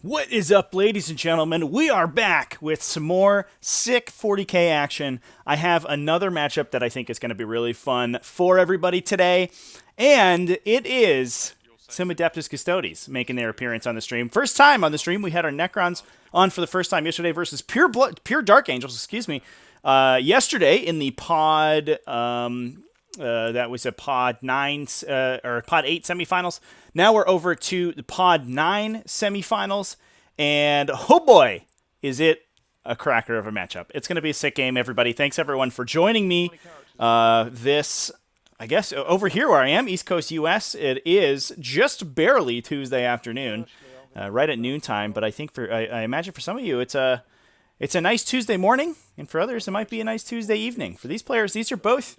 What is up, ladies and gentlemen? We are back with some more sick 40K action. I have another matchup that I think is going to be really fun for everybody today, and it is some Adeptus Custodes making their appearance on the stream. First time on the stream, we had our Necrons on for the first time yesterday versus Pure Dark Angels, yesterday in the pod... that was a Pod 9 or Pod 8 semifinals. Now we're over to the Pod 9 semifinals, and oh boy, is it a cracker of a matchup. It's going to be a sick game, everybody. Thanks, everyone, for joining me. I guess, over here where I am, East Coast US, it is just barely Tuesday afternoon, right at noontime, but I think I imagine for some of you, it's a nice Tuesday morning, and for others, it might be a nice Tuesday evening. For these players, these are both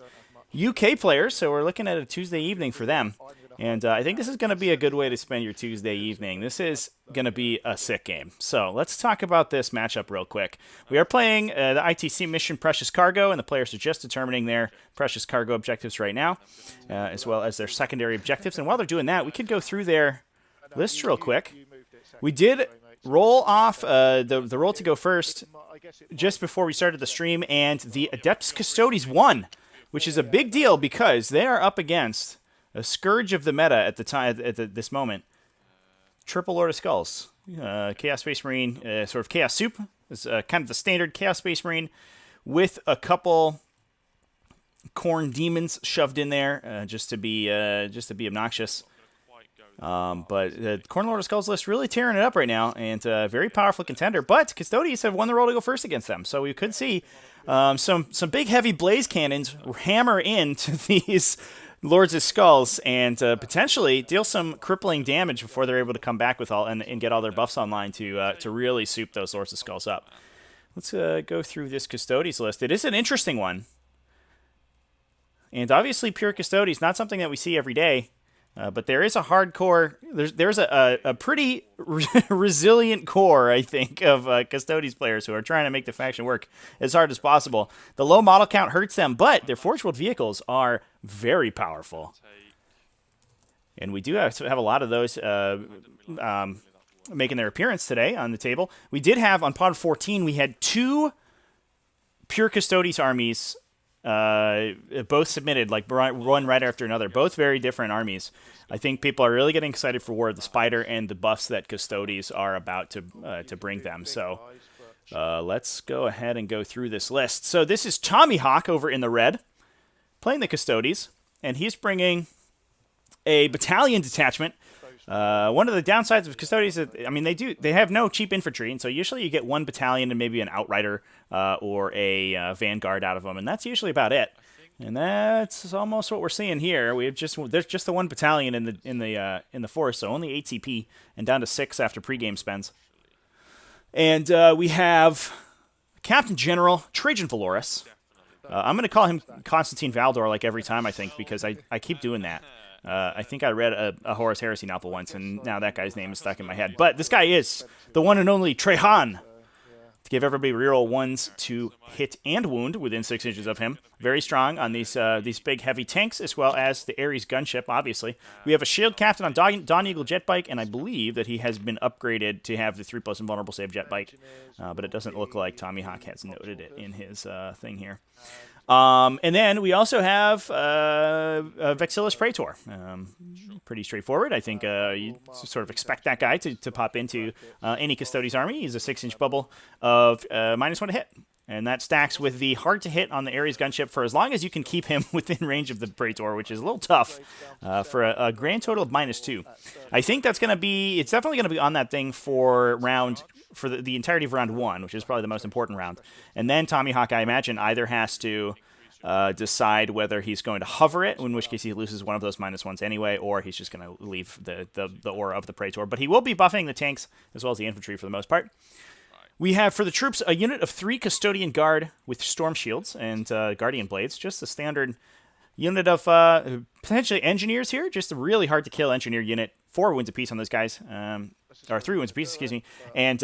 UK players, so we're looking at a Tuesday evening for them. And I think this is going to be a good way to spend your Tuesday evening. This is going to be a sick game. So let's talk about this matchup real quick. We are playing the ITC mission Precious Cargo, and the players are just determining their Precious Cargo objectives right now, as well as their secondary objectives. And while they're doing that, we could go through their list real quick. We did roll off the roll to go first just before we started the stream, and the Adeptus Custodes won, which is a big deal because they are up against a scourge of the meta at the time this moment. Triple Lord of Skulls, Chaos Space Marine, sort of Chaos Soup. It's kind of the standard Chaos Space Marine with a couple Corn Demons shoved in there just to be obnoxious. But the Corn Lord of Skulls list really tearing it up right now, and a very powerful contender. But Custodes have won the roll to go first against them, so we could see some big heavy blaze cannons hammer into these Lords of Skulls and potentially deal some crippling damage before they're able to come back with and get all their buffs online to really soup those Lords of Skulls up. Let's go through this Custodes list. It is an interesting one, and obviously pure Custodes, not something that we see every day. But there is a hardcore, there's a pretty resilient core, I think, of Custodes players who are trying to make the faction work as hard as possible. The low model count hurts them, but their Forge World vehicles are very powerful. And we do have a lot of those making their appearance today on the table. We did have, on Pod 14, we had two pure Custodes armies both submitted, like one right after another, both very different armies. I think people are really getting excited for War of the Spider and the buffs that Custodes are about to bring them. So let's go ahead and go through this list. So this is TommiHawk over in the red, playing the Custodes, and he's bringing a battalion detachment. One of the downsides of Custodes is, I mean, they have no cheap infantry, and so usually you get one battalion and maybe an outrider or a vanguard out of them, and that's usually about it. And that's almost what we're seeing here. There's just the one battalion in the force, so only 8 CP and down to 6 after pregame spends. And we have Captain General Trajan Valoris. I'm going to call him Constantine Valdor like every time, I think, because I keep doing that. I think I read a Horus Heresy novel once, and now that guy's name is stuck in my head. But this guy is the one and only Trajan. To give everybody reroll ones to hit and wound within 6 inches of him. Very strong on these big heavy tanks, as well as the Ares gunship, obviously. We have a shield captain on Dawn Eagle jet bike, and I believe that he has been upgraded to have the 3+ invulnerable save jet bike. But it doesn't look like TommiHawk has noted it in his thing here. And then we also have Vexillus Praetor. Pretty straightforward. I think you sort of expect that guy to pop into any Custodes army. He's a 6-inch bubble of -1 to hit. And that stacks with the hard to hit on the Ares gunship for as long as you can keep him within range of the Praetor, which is a little tough for a grand total of -2. I think it's definitely going to be on that thing for the entirety of round 1, which is probably the most important round. And then TommiHawk, I imagine, either has to decide whether he's going to hover it, in which case he loses one of those -1s anyway, or he's just going to leave the aura of the Praetor. But he will be buffing the tanks as well as the infantry for the most part. We have, for the troops, a unit of 3 Custodian Guard with Storm Shields and Guardian Blades, just the standard unit of potentially Engineers here, just a really hard-to-kill Engineer unit. 4 wounds apiece on those guys, or 3 wounds apiece, excuse me, and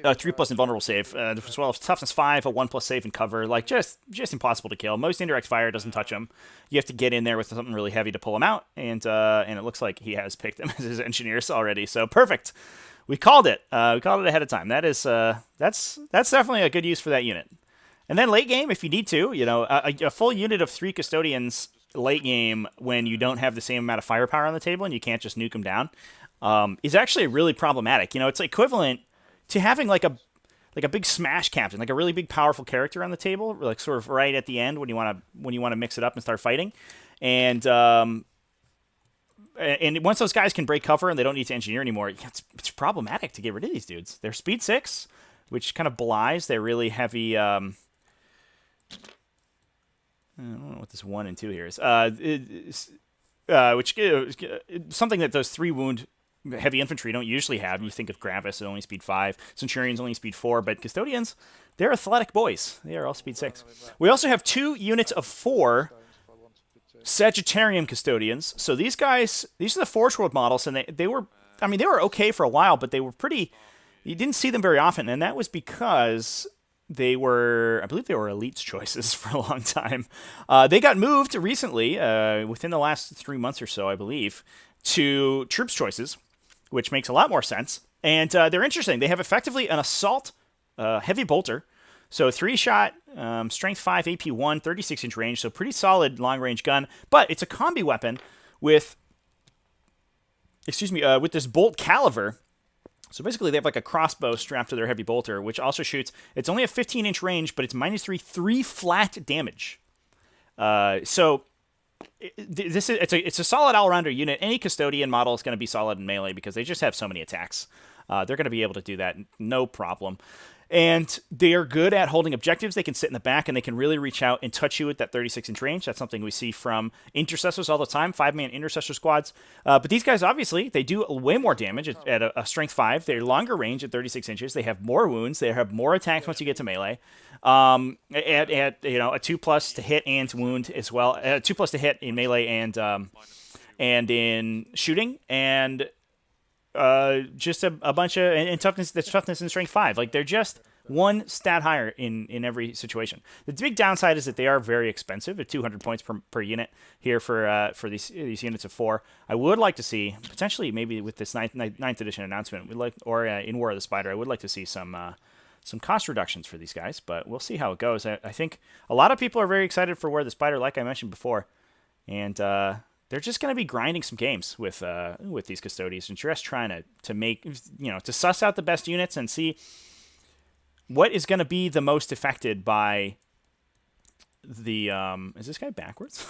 3+ invulnerable save, as well as toughness 5, a 1+ save and cover, like just impossible to kill. Most indirect fire doesn't touch him. You have to get in there with something really heavy to pull him out, and it looks like he has picked them as his Engineers already, so perfect. We called it. We called it ahead of time. That's definitely a good use for that unit. And then late game, if you need to, a full unit of 3 custodians late game when you don't have the same amount of firepower on the table and you can't just nuke them down, is actually really problematic. It's equivalent to having like a big smash captain, like a really big powerful character on the table, like sort of right at the end when you want to mix it up and start fighting, and once those guys can break cover and they don't need to engineer anymore, it's problematic to get rid of these dudes. They're speed 6, which kind of belies their really heavy. I don't know what this 1 and 2 here is. Which something that those 3 wound heavy infantry don't usually have. You think of Gravis, only speed 5. Centurions only speed 4. But Custodians, they're athletic boys. They are all speed 6. We also have 2 units of 4 Sagittarium Custodians. So these guys, these are the Forge World models, and they were okay for a while, but they were pretty. You didn't see them very often, and that was because I believe they were Elite's choices for a long time. They got moved recently, within the last 3 months or so, I believe, to Troops choices, which makes a lot more sense. And they're interesting. They have effectively an assault heavy bolter. So 3-shot, strength 5, AP 1, 36-inch range, so pretty solid long-range gun. But it's a combi weapon with this bolt caliver. So basically they have like a crossbow strapped to their heavy bolter, which also shoots. It's only a 15-inch range, but it's -3 flat damage. So it's a solid all-rounder unit. Any Custodian model is going to be solid in melee because they just have so many attacks. They're going to be able to do that, no problem. And they are good at holding objectives. They can sit in the back, and they can really reach out and touch you at that 36-inch range. That's something we see from Intercessors all the time, 5-man Intercessor squads. But these guys, obviously, they do way more damage at a strength 5. They're longer range at 36 inches. They have more wounds. They have more attacks once you get to melee. At a 2+ to hit and wound as well. 2+ to hit in melee and in shooting, and just a bunch of and toughness. That's toughness and strength 5. Like they're just one stat higher in every situation. The big downside is that they are very expensive at 200 points per unit here for these units of 4. I would like to see potentially maybe with this ninth edition announcement, in War of the Spider, I would like to see some cost reductions for these guys, but we'll see how it goes. I think a lot of people are very excited for War of the Spider, like I mentioned before, and they're just going to be grinding some games with these Custodians and just trying to make, to suss out the best units and see what is going to be the most affected by the, is this guy backwards?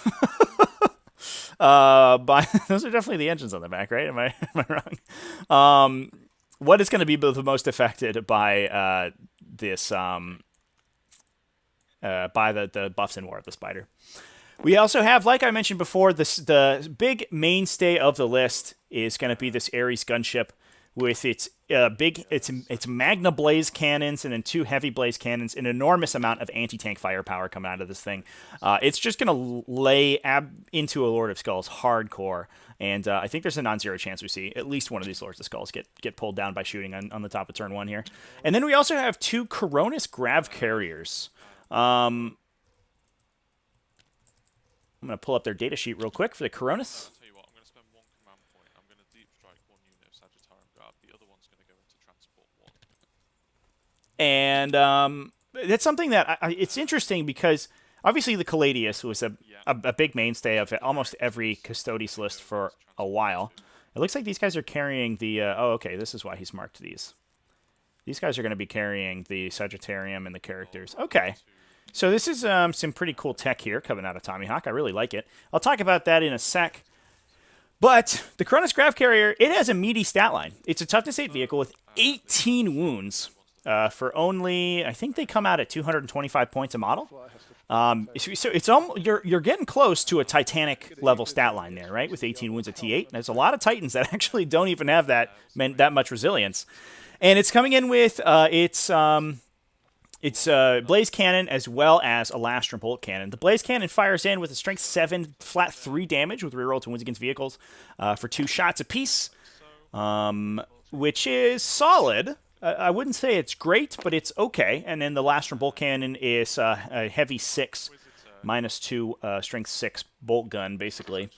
Those are definitely the engines on the back, right? Am I wrong? What is going to be the most affected by this, by the buffs in War of the Spider? We also have, like I mentioned before, the big mainstay of the list is going to be this Ares gunship with its Magna Blaze cannons and then 2 heavy Blaze cannons, an enormous amount of anti-tank firepower coming out of this thing. It's just going to lay into a Lord of Skulls hardcore, and I think there's a non-zero chance we see at least one of these Lords of Skulls get pulled down by shooting on the top of turn 1 here. And then we also have 2 Coronis Grav Carriers. I'm going to pull up their data sheet real quick for the Coronis. I'll tell you what, I'm going to spend 1 command point. I'm going to deep strike 1 unit of Sagittarium Guard. The other one's going to go into transport 1. And that's something that it's interesting because obviously the Caladius was a big mainstay of almost every Custodes list for a while. It looks like these guys are carrying the... okay, this is why he's marked these. These guys are going to be carrying the Sagittarium and the characters. Okay. So this is some pretty cool tech here coming out of TommiHawk. I really like it. I'll talk about that in a sec. But the Cronus Grav Carrier, it has a meaty stat line. It's a toughness 8 vehicle with 18 wounds for only, I think they come out at 225 points a model. So it's you're getting close to a Titanic level stat line there, right? With 18 wounds at T8. There's a lot of Titans that actually don't even have that much resilience. And it's coming in with It's Blaze Cannon as well as a Lastrum Bolt Cannon. The Blaze Cannon fires in with a Strength 7 flat 3 damage with reroll to wounds against vehicles for 2 shots apiece, which is solid. I wouldn't say it's great, but it's okay. And then the Lastrum Bolt Cannon is a heavy 6, -2, Strength 6 bolt gun, basically.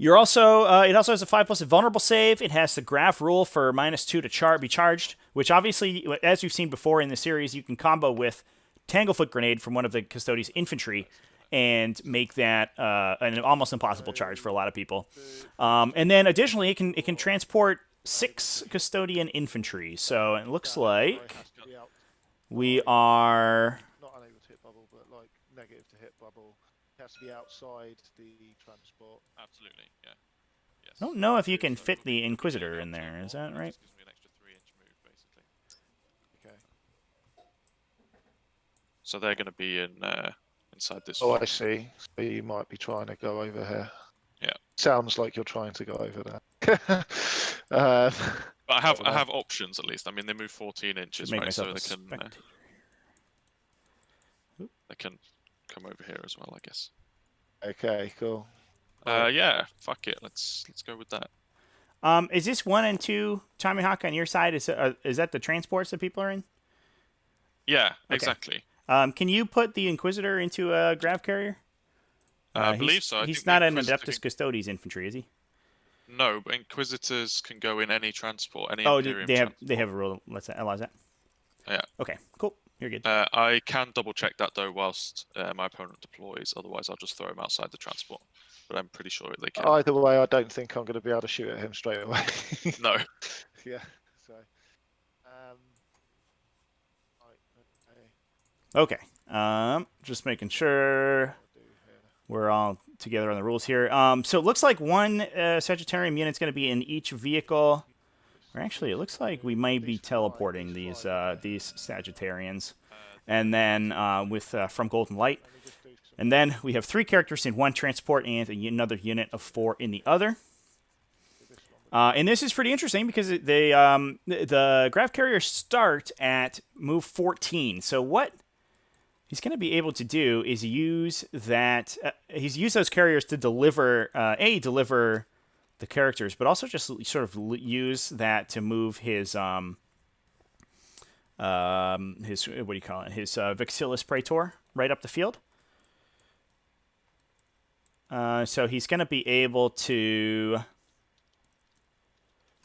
You're also it also has a 5+ vulnerable save. It has the graph rule for -2 to be charged, which obviously, as we've seen before in the series, you can combo with Tanglefoot Grenade from one of the Custodes infantry and make that an almost impossible charge for a lot of people. And then additionally, it can transport 6 Custodian infantry. So it looks like we are not unable to hit bubble, but like negative to hit bubble. It has to be outside the transport. Absolutely, yeah. Yes. I don't know if you can So fit it'll the be Inquisitor up in to there. Is 1, that and it right? just gives me an extra 3-inch move, basically. Okay. So they're going to be in inside this. Oh, I see. So you might be trying to go over here. Yeah. Sounds like you're trying to go over there. But I don't know. have options at least. I mean, they move 14 inches, Should make right? myself So a they can spectator. they can come over here as well, I guess. Okay, cool. Yeah, fuck it. Let's go with that. Is this 1 and 2 TommiHawk on your side? Is that the transports that people are in? Yeah, Okay. exactly. Can you put the Inquisitor into a grav carrier? I believe so. I He's think not the an Inquisitor Adeptus Custodes infantry, is he? No, but Inquisitors can go in any transport, any Oh, Imperium they transport. have a rule that allows that. Yeah. Okay, cool. You're good. I can double check that though whilst my opponent deploys. Otherwise, I'll just throw him outside the transport. But I'm pretty sure they can. Either way, I don't think I'm going to be able to shoot at him straight away. No. Yeah. So. Right, okay. Okay. Just making sure What do here? we're all together on the rules here. So it looks like one Sagittarium unit's going to be in each vehicle. Or actually, it looks like we might be teleporting these Sagittarians, and then with from Golden Light, Let me just do some. and then we have 3 characters in one transport and another unit of 4 in the other. This one. And this is pretty interesting because the graph carriers start at move 14. So what he's going to be able to do is use that. He's used those carriers to deliver deliver the characters, but also just sort of use that to move his what do you call it? His Vexillus Praetor right up the field. So he's going to be able to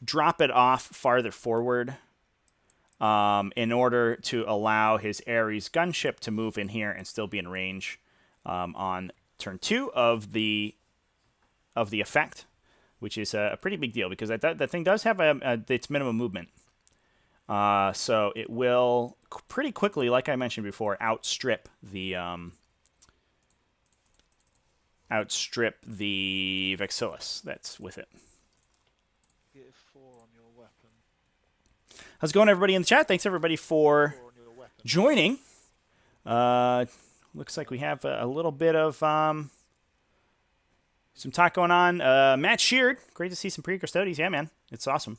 drop it off farther forward in order to allow his Ares gunship to move in here and still be in range on turn 2 of the effect, which is a pretty big deal because that thing does have its minimum movement. So it will pretty quickly, like I mentioned before, outstrip the Vexillus that's with it. Get 4 on your weapon. How's it going, everybody in the chat? Thanks, everybody, for 4 on your weapon. joining. Looks like we have a little bit of some talk going on. Matt Sheard, great to see some pre-Custodes. Yeah, man, it's awesome.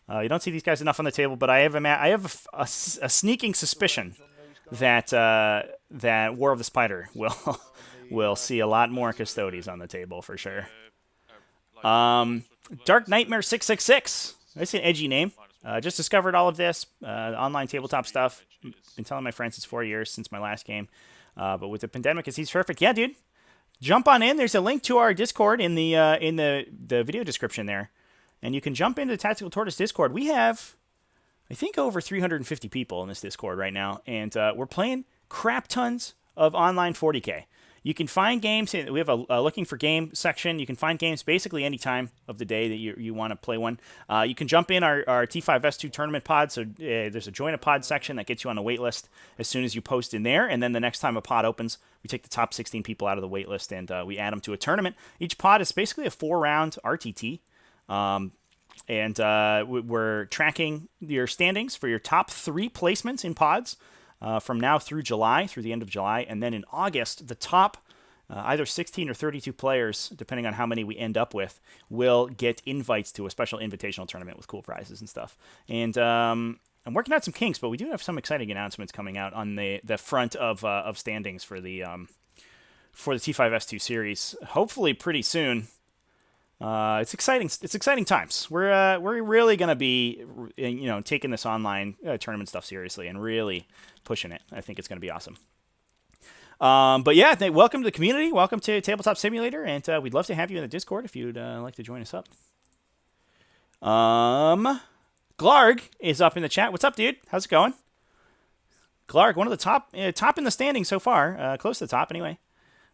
You don't see these guys enough on the table, but I have a sneaking suspicion that that War of the Spider will see a lot more Custodes on the table for sure. Dark Nightmare 666. That's an edgy name. Just discovered all of this online tabletop stuff. Been telling my friends it's 4 years since my last game, but with the pandemic, it seems perfect. Yeah, dude, jump on in. There's a link to our Discord in the video description there, and you can jump into the Tactical Tortoise Discord. We have, I think, over 350 people in this Discord right now, and we're playing crap tons of online 40K. You can find games. We have a looking for game section. You can find games basically any time of the day that you want to play one. You can jump in our T5S2 tournament pod. So there's a join a pod section that gets you on a wait list as soon as you post in there. And then the next time a pod opens, we take the top 16 people out of the wait list and we add them to a tournament. Each pod is basically a 4-round RTT. And we're tracking your standings for your top 3 placements in pods. From now through July, through the end of July. And then in August, the top either 16 or 32 players, depending on how many we end up with, will get invites to a special invitational tournament with cool prizes and stuff. And I'm working out some kinks, but we do have some exciting announcements coming out on the front of standings for the T5S2 series. Hopefully pretty soon. It's exciting. It's exciting times. We're really gonna be taking this online tournament stuff seriously and really pushing it. I think it's gonna be awesome. But yeah, welcome to the community. Welcome to Tabletop Simulator, and we'd love to have you in the Discord if you'd like to join us up. Glarg is up in the chat. What's up, dude? How's it going? Glarg, one of the top in the standings so far, close to the top anyway.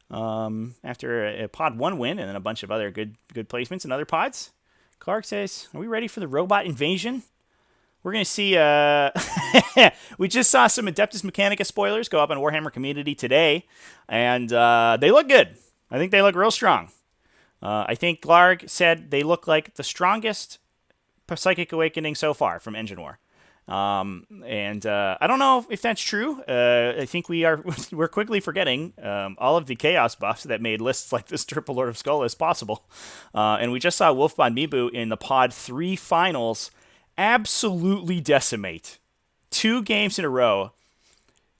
After a pod 1 win and then a bunch of other good placements in other pods. Clark says, "Are we ready for the robot invasion?" We're gonna see. We just saw some Adeptus Mechanica spoilers go up on Warhammer Community today, and they look good. I think they look real strong. I think Glarg said they look like the strongest Psychic Awakening so far from Engine War. And I don't know if that's true. I think we're quickly forgetting all of the chaos buffs that made lists like this Triple Lord of Skull possible. And we just saw Wolfbond Mibu in the Pod 3 finals absolutely decimate 2 games in a row,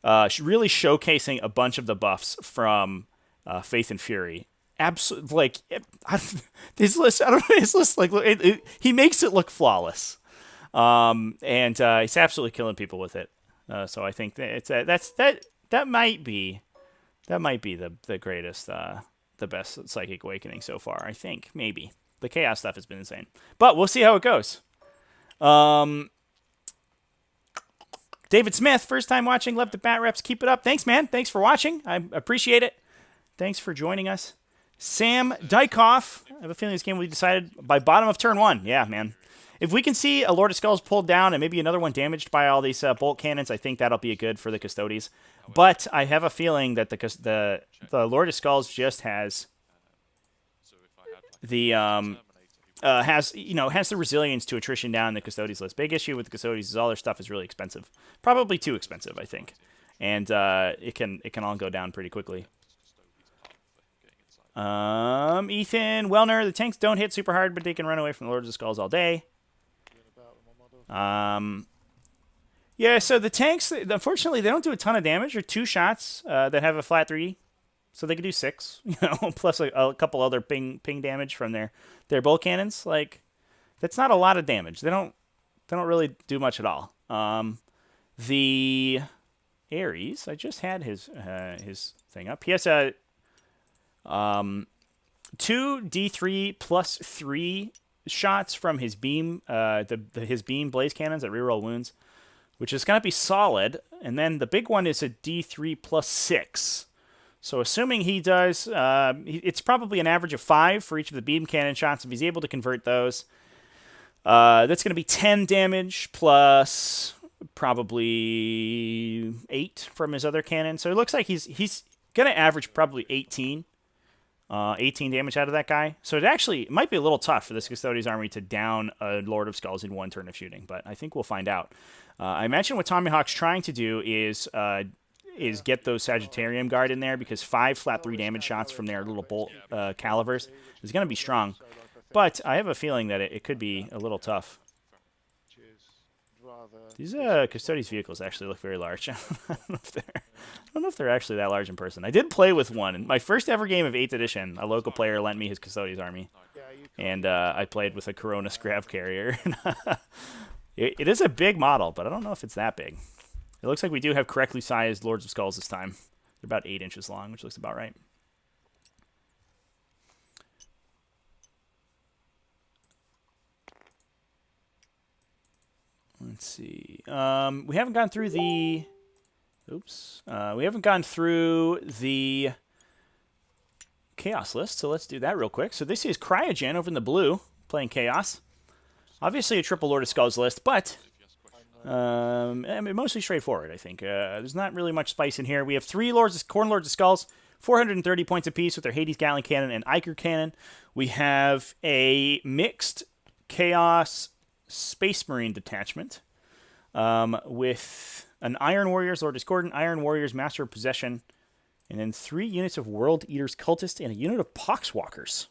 really showcasing a bunch of the buffs from Faith and Fury. Absolutely, like his list. I don't know his list. Like he makes it look flawless. And he's absolutely killing people with it. So I think that might be the greatest, the best Psychic Awakening so far. I think maybe the chaos stuff has been insane, but we'll see how it goes. David Smith, first time watching, love the Batreps. Keep it up. Thanks, man. Thanks for watching. I appreciate it. Thanks for joining us. Sam Dykoff. I have a feeling this game will be decided by bottom of turn 1. Yeah, man. If we can see a Lord of Skulls pulled down and maybe another one damaged by all these bolt cannons, I think that'll be good for the Custodes. But I have a feeling that the Lord of Skulls just has the has the resilience to attrition down the Custodes list. Big issue with the Custodes is all their stuff is really expensive, probably too expensive, I think, and it can all go down pretty quickly. Ethan Wellner, the tanks don't hit super hard, but they can run away from the Lords of Skulls all day. Yeah, so the tanks, unfortunately, they don't do a ton of damage. They're 2 shots that have a flat 3, so they could do 6, plus a couple other ping damage from their bolt cannons. Like, that's not a lot of damage. They don't really do much at all. The Ares, I just had his thing up. He has a 2 D3 plus 3 shots from his beam, his beam blaze cannons that reroll wounds, which is going to be solid. And then the big one is a D3 plus 6. So assuming he does, it's probably an average of 5 for each of the beam cannon shots. If he's able to convert those, that's going to be 10 damage plus probably 8 from his other cannon. So it looks like he's going to average probably 18 damage out of that guy. So it might be a little tough for this Custodes army to down a Lord of Skulls in 1 turn of shooting, but I think we'll find out. I imagine what TommiHawk's trying to do is get those Sagittarium Guard in there, because 5 flat 3 damage shots from their little bolt calibers is going to be strong. But I have a feeling that it could be a little tough. These Custodes vehicles actually look very large. I don't know if they're actually that large in person. I did play with one. In my first ever game of 8th edition, a local player lent me his Custodes army. And I played with a Corona Scrap Carrier. It is a big model, but I don't know if it's that big. It looks like we do have correctly sized Lords of Skulls this time. They're about 8 inches long, which looks about right. Let's see. We haven't gone through the... Oops. We haven't gone through the Chaos list, so let's do that real quick. So this is Kryogen over in the blue, playing Chaos. Obviously a triple Lord of Skulls list, but mostly straightforward, I think. There's not really much spice in here. We have 3 Corn Lords of Skulls, 430 points apiece with their Hades Gatling Cannon and Iker Cannon. We have a mixed Chaos Space Marine detachment with an Iron Warriors Lord Discordant, Iron Warriors Master of Possession, and then 3 units of World Eaters Cultist and a unit of Poxwalkers.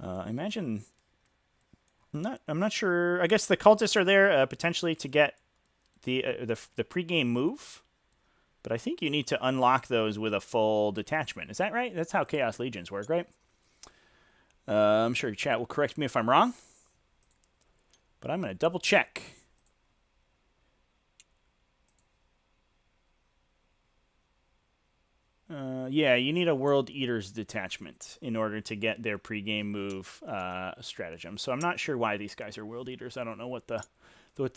I imagine... I'm not sure. I guess the Cultists are there potentially to get the pregame move, but I think you need to unlock those with a full detachment. Is that right? That's how Chaos Legions work, right? I'm sure your chat will correct me if I'm wrong, but I'm going to double check. Yeah, you need a World Eaters detachment in order to get their pregame move stratagem. So I'm not sure why these guys are World Eaters. I don't know what the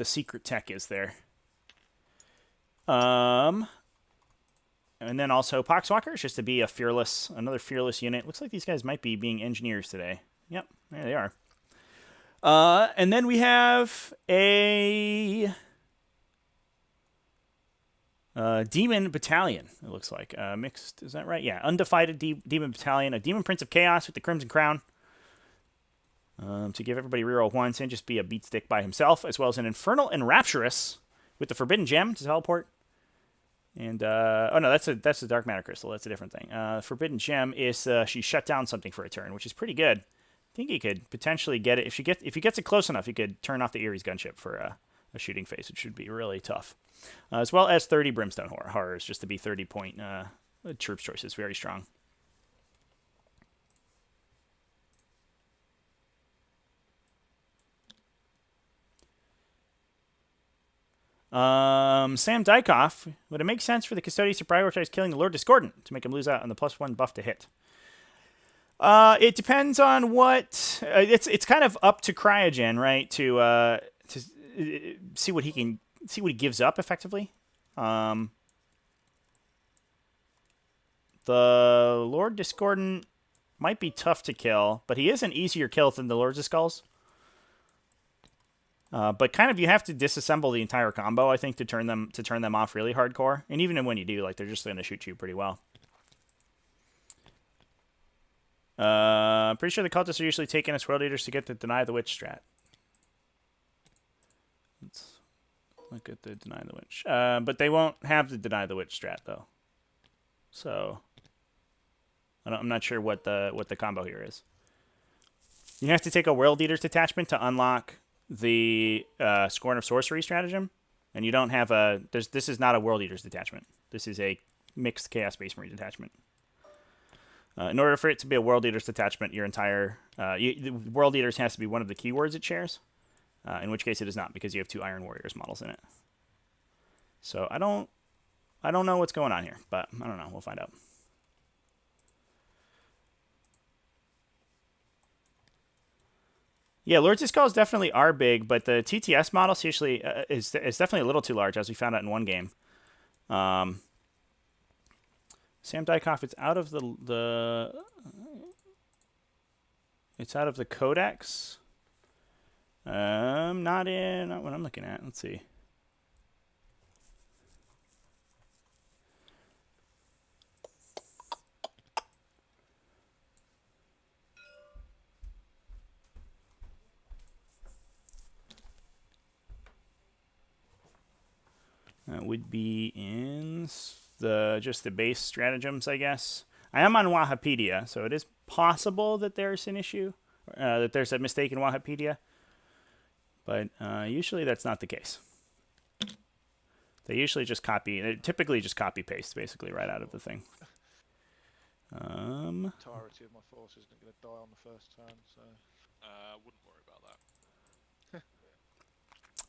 secret tech is there. And then also Poxwalkers, just to be another fearless unit. Looks like these guys might be being engineers today. Yep, there they are. And then we have a Demon Battalion, it looks like. Mixed, is that right? Yeah, Undefied Demon Battalion. A Demon Prince of Chaos with the Crimson Crown. To give everybody reroll once and just be a beat stick by himself, as well as an Infernal and Rapturous with the Forbidden Gem to teleport. And, oh no, that's a Dark Matter Crystal. That's a different thing. Forbidden Gem is, she shut down something for a turn, which is pretty good. I think he could potentially get it. If he gets it close enough, he could turn off the Erie's Gunship for a shooting phase, which should be really tough. As well as 30 Brimstone Horrors, just to be 30-point troops choices. Very strong. Sam Dykoff, would it make sense for the Custodians to prioritize killing the Lord Discordant to make him lose out on the +1 buff to hit? It depends on what... it's kind of up to Kryogen, right, to see what he gives up effectively. The Lord Discordant might be tough to kill, but he is an easier kill than the Lords of Skulls. But kind of you have to disassemble the entire combo, I think, to turn them off really hardcore. And even when you do, like, they're just going to shoot you pretty well. Pretty sure the cultists are usually taking as World Eaters to get the Deny the Witch strat. Let's look at the Deny the Witch. But they won't have the Deny the Witch strat, though. So I'm not sure what the combo here is. You have to take a World Eaters detachment to unlock the Scorn of Sorcery stratagem, and you don't have a... This is not a World Eaters detachment. This is a mixed Chaos Space Marine detachment. In order for it to be a World Eaters detachment, your entire... the World Eaters has to be one of the keywords it shares, in which case it is not, because you have 2 Iron Warriors models in it. So I don't know what's going on here, but I don't know. We'll find out. Yeah, Lords of Skulls definitely are big, but the TTS model seriously is definitely a little too large, as we found out in one game. Sam Dykoff, it's out of the codex. Not what I'm looking at. Let's see. That would be in just the base stratagems, I guess. I am on Wahapedia, so it is possible that there's an issue, that there's a mistake in Wahapedia. But usually that's not the case. They usually just typically just copy-paste, basically, right out of the thing. Entirety of my force isn't going to die on the first turn, so... Wouldn't worry about that.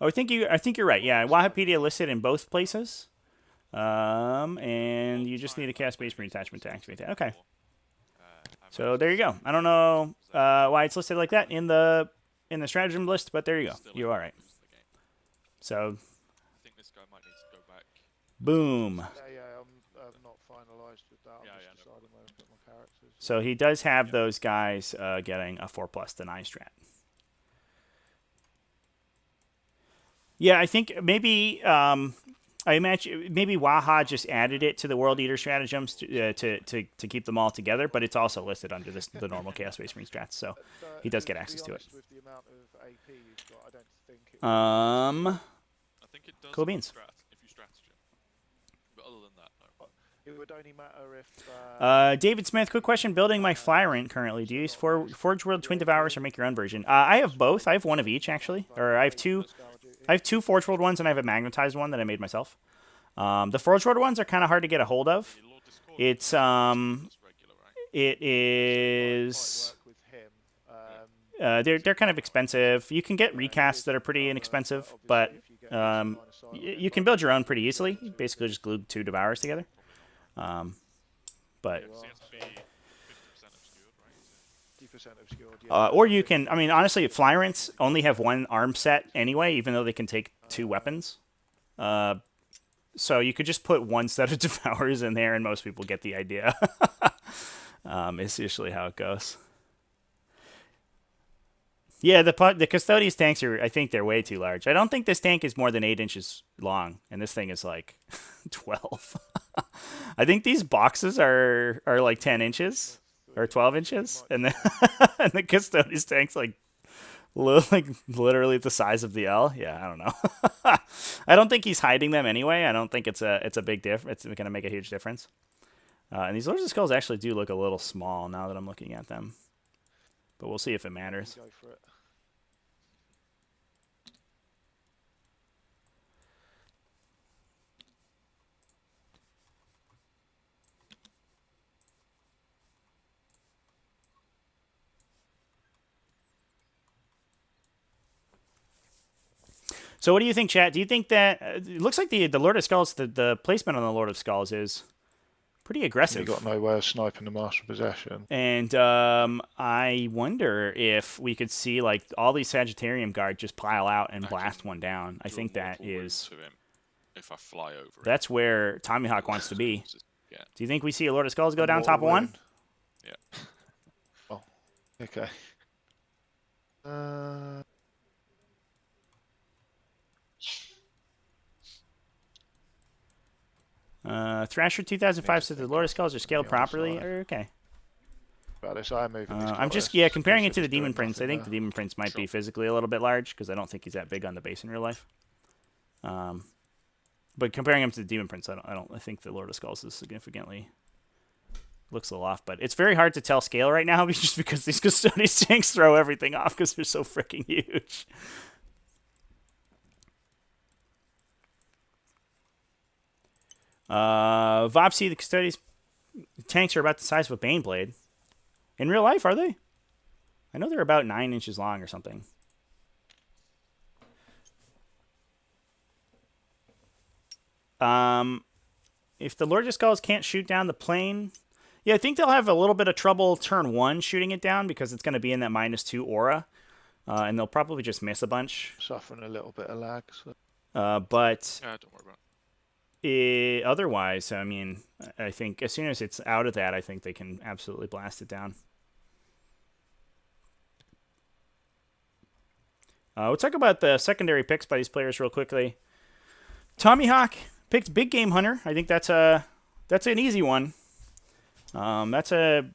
Oh, I think you're right. Yeah, Wahapedia listed in both places. And you just need a Chaos Space Marine attachment to activate that. Okay. So there you go. I don't know why it's listed like that in the stratagem list, but there you go. You're all right. So. I think this guy might need to go back. Boom. Yeah, I'm not finalised with that. I'm just deciding where to put my characters. So he does have those guys getting a 4+ deny strat. Yeah, I think maybe I imagine maybe Waha just added it to the World Eater stratagems to keep them all together, but it's also listed under the normal Chaos Space Marine strats, so he does get access to it. With the amount of AP you've got, I don't think it I think it does cool beans. if you stratagem. But other than that, no. It would only matter if... David Smith, quick question. Building my Flyrant currently. Do you use Forge World Twin Devourers or make your own version? I have both. I have one of each, actually. Or I have two Forge World ones, and I have a Magnetized one that I made myself. The Forge World ones are kind of hard to get a hold of. It is... they're kind of expensive. You can get recasts that are pretty inexpensive, but you can build your own pretty easily. You basically just glue 2 Devourers together. But You So you are. have to be 50% obscured, right? To 50% obscured. Yeah. or you can. I mean, honestly, Flyrants only have one arm set anyway, even though they can take 2 weapons. So you could just put one set of Devourers in there, and most people get the idea. It's usually how it goes. Yeah, the Custodes tanks are. I think they're way too large. I don't think this tank is more than 8 inches long, and this thing is like 12. I think these boxes are like 10 inches or 12 inches, and then and the Custodes tank's like literally the size of the L. Yeah, I don't know. I don't think he's hiding them anyway. I don't think it's a big diff. It's going to make a huge difference. And these Lords of Skulls actually do look a little small now that I'm looking at them, but we'll see if it matters. Go for it. So what do you think, chat? Do you think that it looks like the Lord of Skulls, the placement on the Lord of Skulls is pretty aggressive? You got no way of sniping the Master of Possession. And I wonder if we could see like all these Sagittarium guard just pile out and blast one down. I think that is. To him if I fly over That's where TommiHawk wants to be. Yeah. Do you think we see a Lord of Skulls go down top of one? Yeah. Oh, okay. Thrasher 2005 says the Lord of Skulls are scaled properly. Okay. About this, I'm moving. I'm just comparing it to the Demon Prince. I think the Demon Prince might be physically a little bit large because I don't think he's that big on the base in real life. But comparing him to the Demon Prince, I think the Lord of Skulls is significantly looks a little off. But it's very hard to tell scale right now just because these Custodes tanks throw everything off because they're so freaking huge. Vopsy, the Custodes tanks are about the size of a Baneblade. In real life, are they? I know they're about 9 inches long or something. If the Lord of Skulls can't shoot down the plane, yeah, I think they'll have a little bit of trouble turn 1 shooting it down because it's going to be in that -2 aura, and they'll probably just miss a bunch. Suffering a little bit of lag. So. Don't worry about it. Otherwise, I mean, I think as soon as it's out of that, I think they can absolutely blast it down. We'll talk about the secondary picks by these players real quickly. TommiHawk picked Big Game Hunter. I think that's an easy one. That's a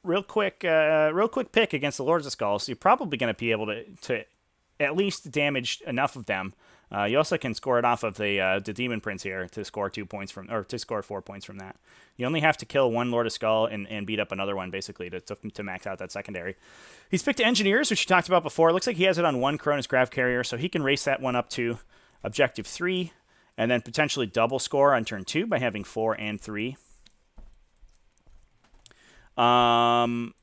real quick pick against the Lords of Skulls. You're probably going to be able to at least damage enough of them. You also can score it off of the Demon Prince here to score 2 points from, or to score 4 points from that. You only have to kill one Lord of Skull and beat up another one basically to max out that secondary. He's picked Engineers, which you talked about before. It looks like he has it on 1 Cronus Grav Carrier, so he can race that one up to Objective 3, and then potentially double score on turn 2 by having 4 and 3. Glargify,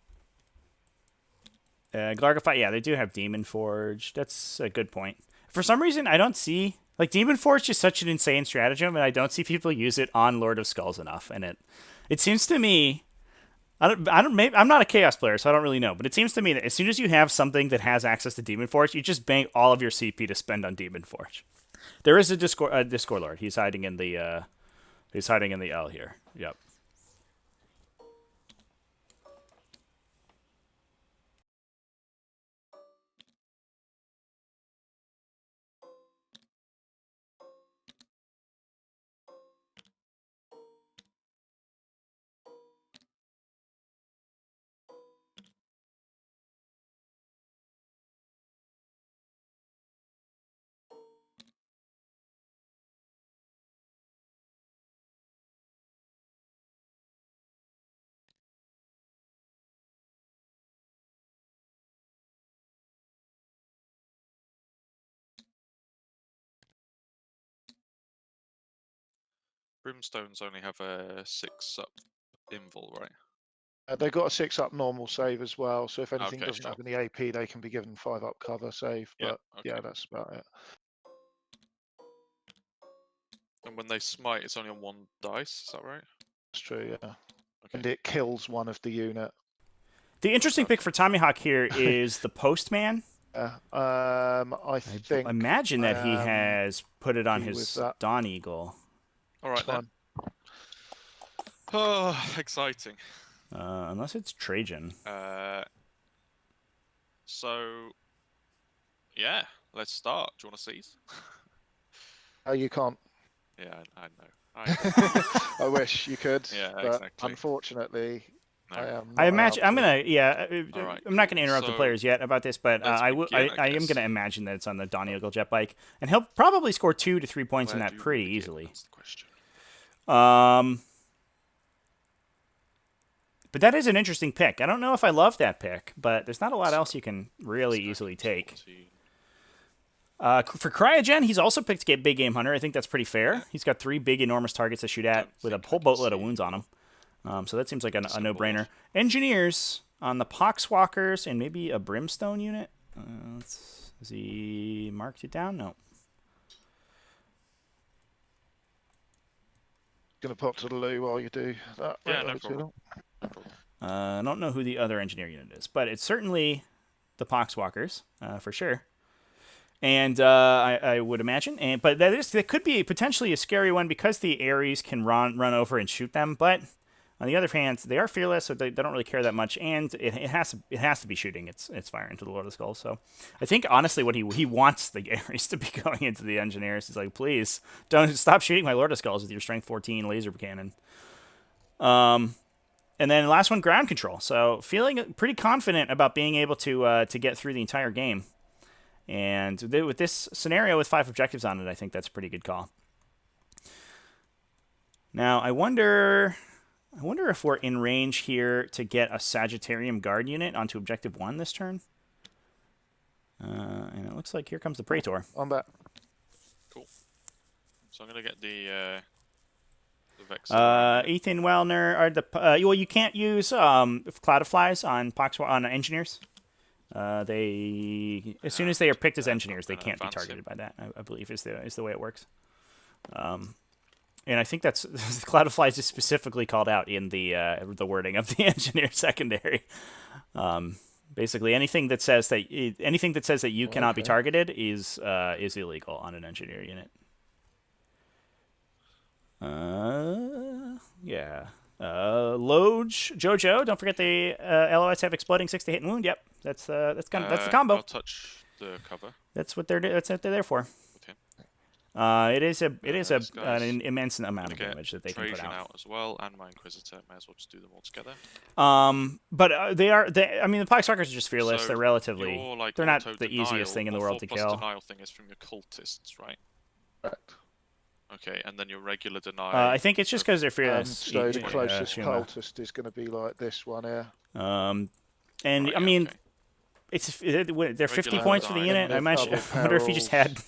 yeah, they do have Demon Forge. That's a good point. For some reason, I don't see like Demon Forge is such an insane stratagem, and I don't see people use it on Lord of Skulls enough. And it seems to me, maybe I'm not a Chaos player, so I don't really know. But it seems to me that as soon as you have something that has access to Demon Forge, you just bank all of your CP to spend on Demon Forge. There is a Discord Lord. He's hiding in the L here. Yep. Brimstones only have a 6-up invul, right? They've got a 6-up normal save as well, so if anything Okay, doesn't sure. have any AP, they can be given 5-up cover save. Yeah, But yeah, that's about it. And when they smite, it's only on 1 dice, is that right? That's true, yeah. Okay. And it kills one of the unit. The interesting pick for TommiHawk here is the Postman. I think Imagine that he has put it on happy with his that. Dawn Eagle. All right then. fine. Oh, exciting. Unless it's Trajan. So, yeah, let's start. Do you want to seize? Oh, you can't. Yeah, I know. I wish you could. Yeah, but exactly. Unfortunately, No. I am. I not imagine allowed I'm to. gonna. Yeah, All right, I'm not gonna cool. interrupt the So, players yet about this, but let's I begin, I am guess. gonna imagine that it's on the Dawn Eagle jet bike, and he'll probably score 2 to 3 points in Where that do we pretty begin? easily. That's the question. But that is an interesting pick. I don't know if I love that pick, but there's not a lot So, else you can really Stacking easily take. 14. For Kryogen, he's also picked Big Game Hunter. I think that's pretty fair. Yeah. He's got 3 big, enormous targets to shoot at Don't with a think I whole can boatload of see wounds on him. So that seems like a December no-brainer. off. Engineers on the Poxwalkers and maybe a Brimstone unit. Has he marked it down? No. Gonna pop to the loo while you do that. Yeah, Won't no be too problem. long. I don't know who the other engineer unit is, but it's certainly the Poxwalkers, for sure. And I would imagine, but that could be potentially a scary one because the Ares can run over and shoot them. But on the other hand, they are fearless, so they don't really care that much, and it has to be shooting its fire into the Lord of the Skulls. So I think honestly, what he wants the Ares to be going into the engineers. He's like, please don't stop shooting my Lord of Skulls with your Strength 14 laser cannon. And then last one, ground control. So feeling pretty confident about being able to get through the entire game. And with this scenario with 5 objectives on it, I think that's a pretty good call. Now, I wonder if we're in range here to get a Sagittarium Guard unit onto Objective 1 this turn. And it looks like here comes the Praetor. I'm back. Cool. So I'm gonna get the Vex. Ethan Wellner are the well. You can't use Cloud of Flies on on engineers. They as soon as they are picked as engineers, they can't be targeted by that. I believe is the way it works. And I think that's Cloud of Flies is specifically called out in the wording of the engineer secondary. Basically, anything that says that you cannot be targeted is illegal on an engineer unit. Yeah. Loge Jojo. Don't forget the LOS have exploding 6 to hit and wound. Yep, that's the combo. I'll touch the cover. That's what they're there for. With him. it is an immense amount of Get damage that they Trajan can put out. as well, and my Inquisitor. May as well just do them all together. But I mean, the Poxwalkers are just fearless. So they're relatively. your, like, They're not auto the easiest thing in the world to kill. Denial thing is from your cultists, right? Correct. Okay, and then your regular denial. I think it's just because they're fearless. So the closest Shuma. cultist is going to be like this one here. And Right, I mean, okay. they're 50 Regular points for the denial. unit. I wonder if he just had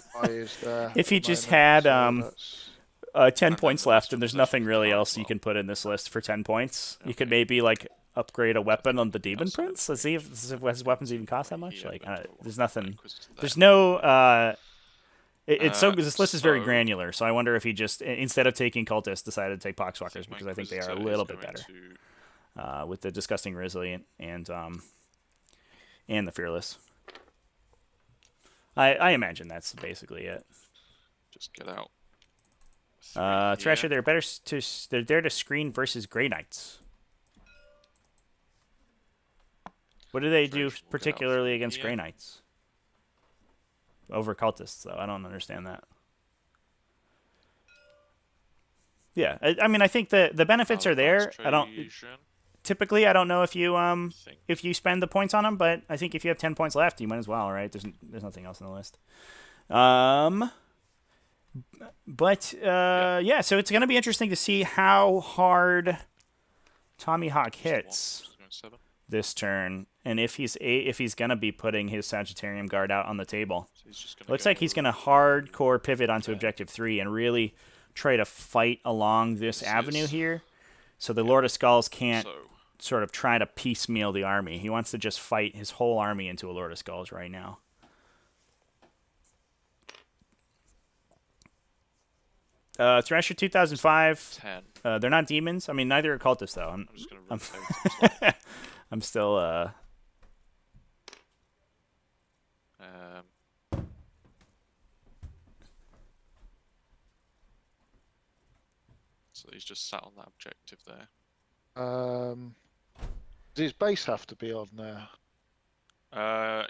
if he just had had 10 And points then the left, last and there's one nothing is really denial else as you well. can put in this list for 10 points. You could Okay. maybe like upgrade a weapon on the Demon That's Prince. Let's see if his weapons even cost that much. Yeah, Like, but there's nothing. Inquisitor there. There's no. This list is very so- granular, so I wonder if he just instead of taking cultists decided to take Poxwalkers My because I think they are a Inquisitor little is bit going better to- with the disgusting resilient and the fearless. I imagine that's basically it. Just get out. Thrasher, they're there to screen versus Grey Knights. What do they do Thrasher will get out particularly from against here. Grey Knights? Over cultists, though. I don't understand that. Yeah, I mean, I think the benefits are there. Typically, I don't know if you spend the points on them, but I think if you have 10 points left, you might as well, right? There's nothing else on the list. Yeah, so it's going to be interesting to see how hard TommiHawk hits this turn, and if he's going to be putting his Sagittarium Guard out on the table. Looks like he's going to hardcore pivot onto Objective 3 and really try to fight along this avenue here, so the Lord of Skulls can't sort of try to piecemeal the army. He wants to just fight his whole army into a Lord of Skulls right now. Thrasher 2005. 10. They're not demons. I mean, neither are cultists though. I'm just going to rotate them slightly. I'm still. So he's just sat on that objective there. Does his base have to be on there?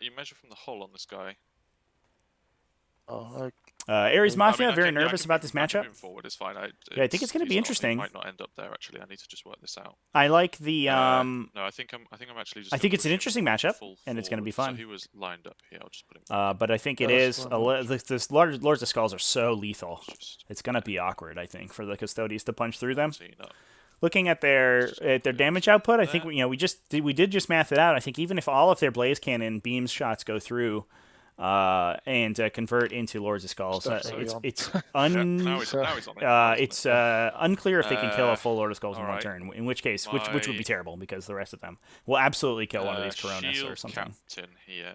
You measure from the hull on this guy. Oh, okay. Ares Mafia, very I nervous can about this move- I can matchup. move forward. It's fine. Yeah, I think it's going to be He interesting. might not end up there actually. I need to just work this out. I like the. No, I think I'm actually just. I think gonna it's an push him interesting matchup, full and it's going to be forward. fun. So he was lined up here. I'll just put him. But I think it That's is. fun. This Lords of Skulls are so lethal. Just It's going to be awkward, I think, for the Custodes to punch through them. routine up. Looking at their damage output, I think we did just math it out. I think even if all of their Blaze Cannon beams shots go through, and convert into Lords of Skulls, it's Now he's on it. it's unclear if they can kill a full Lord of Skulls in one alright. turn. In which case, which would be terrible because the rest of them will absolutely kill one of these Coronas or Shield something. Captain here.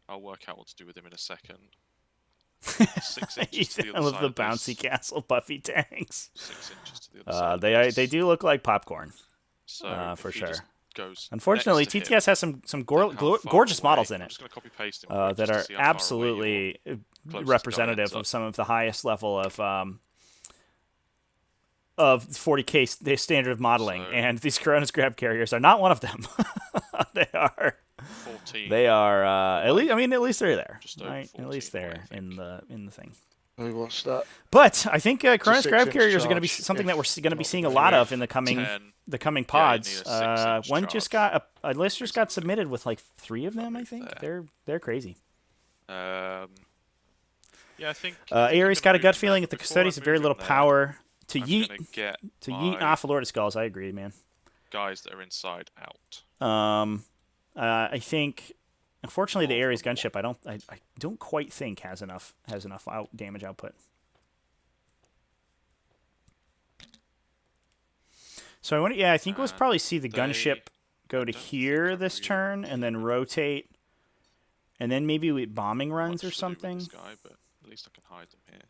I'll work out what to do with him in a second. 6 inches to the I other love side the of bouncy this. castle Buffy tanks. 6 inches to the other side. Of this. They do look like popcorn. So for if he sure. just goes Unfortunately, next to TTS has some him, how far gorgeous away- models in I'm it just going to copy paste him quick that just to are see how far away absolutely closest guy representative ends of up. some of the highest level of 40K standard of modeling, So- and these Coronas grab carriers are not one of them. they are 14. at least they're there. Just over Right? At least 14, I they're think. in the thing. Who wants that? But I think Cronus 6 grab inch carriers are going to be charge, something that we're if going to be not seeing a the lot bigger. of in the coming 10. pods. need a 6-inch One just charge. got a list just got submitted with like 3 of them. I think there. they're crazy. Yeah, I think. Ares I'm got a gonna gut move feeling him that the there. Before I Custodes have very move him little there, power to I'm yeet gonna get yeet my off a Lord of Skulls. I agree, man. guys that are inside out. I think, unfortunately, the Oh, Ares number gunship I don't quite think has enough damage output. So I think we'll probably see the gunship go to don't think here I'm this really turn and then rotate, and then maybe with bombing runs or Much to do with something. This guy, but at least I can hide them here.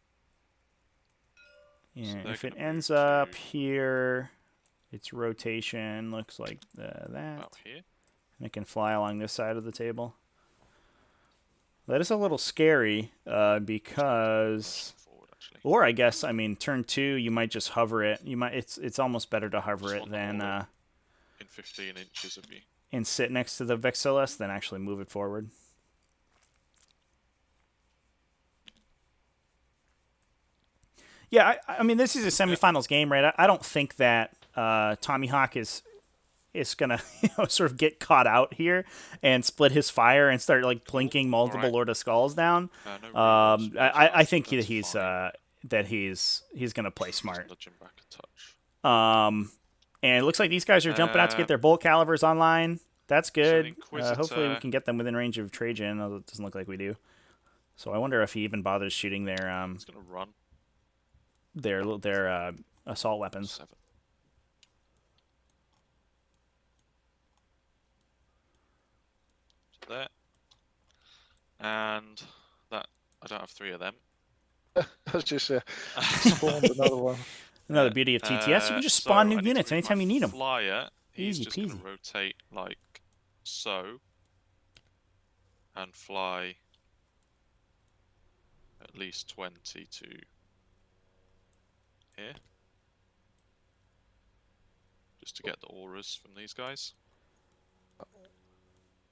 Yeah, they're if it gonna move ends up to- here, its rotation looks like that. About here. And it can fly along this side of the table. That is a little scary because, Forward, actually. or I guess, I mean, turn 2 you might just hover it. It's almost better to hover Just it want the than order in 15 inches of you. and sit next to the Vexillus than actually move it forward. Yeah, I mean, this is a semifinals game, right? I don't think that TommiHawk is gonna sort of get caught out here and split his fire and start like blinking multiple alright. Lord of Skulls down. No rerolls, I think that's he's gonna play smart. Nudge him back a touch. And it looks like these guys are jumping out to get their bolt calibers online. That's good. Inquisitor- Hopefully we can get them within range of Trajan, although it doesn't look like we do. So I wonder if he even bothers shooting their It's gonna run. their assault weapons. 7. There. And that I don't have 3 of them. That's just spawned another one. Another beauty of TTS, you can just spawn new units anytime you need them. Flyer, he's Easy just going to peasy. rotate like so, and fly at least 20 to here, just to get the auras from these guys. I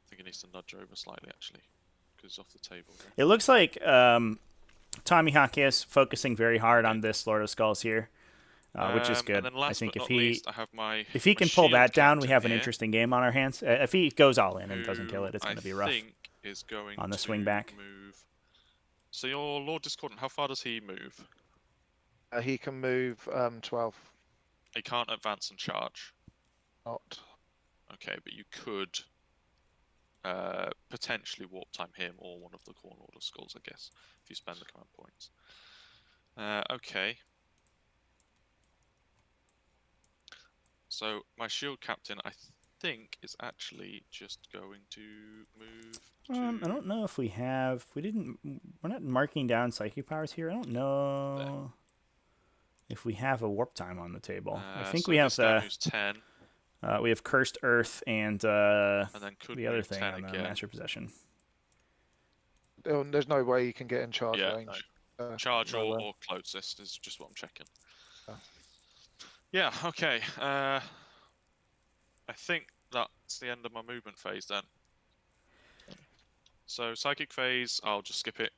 think he needs to nudge over slightly actually, because it's off the table there. It looks like TommiHawk is focusing very hard on this Lord of Skulls here, which is good. And then last I think but if not he least, I have my if he my can pull shield that down, we captain have an here, interesting game on our hands. If he goes all in and doesn't kill it, it's who going to be I rough. think is going on the to swing back. Move. So your Lord Discordant, how far does he move? He can move 12. He can't advance and charge. Not. Okay, but you could potentially warp time him or one of the core Lord of Skulls, I guess, if you spend the command points. Okay. So my shield captain, I think is actually just going to move to... I don't know if we have. We're not marking down psychic powers here. I don't know if we have a warp time on the table. I think so we have this guy moves 10. We have cursed earth and then could the other move thing 10 on the again. master possession. There's no way you can get in charge Yeah, range. Charge no way. or closest is just what I'm checking. Oh. Yeah, okay. I think that's the end of my movement phase then. So psychic phase, I'll just skip it.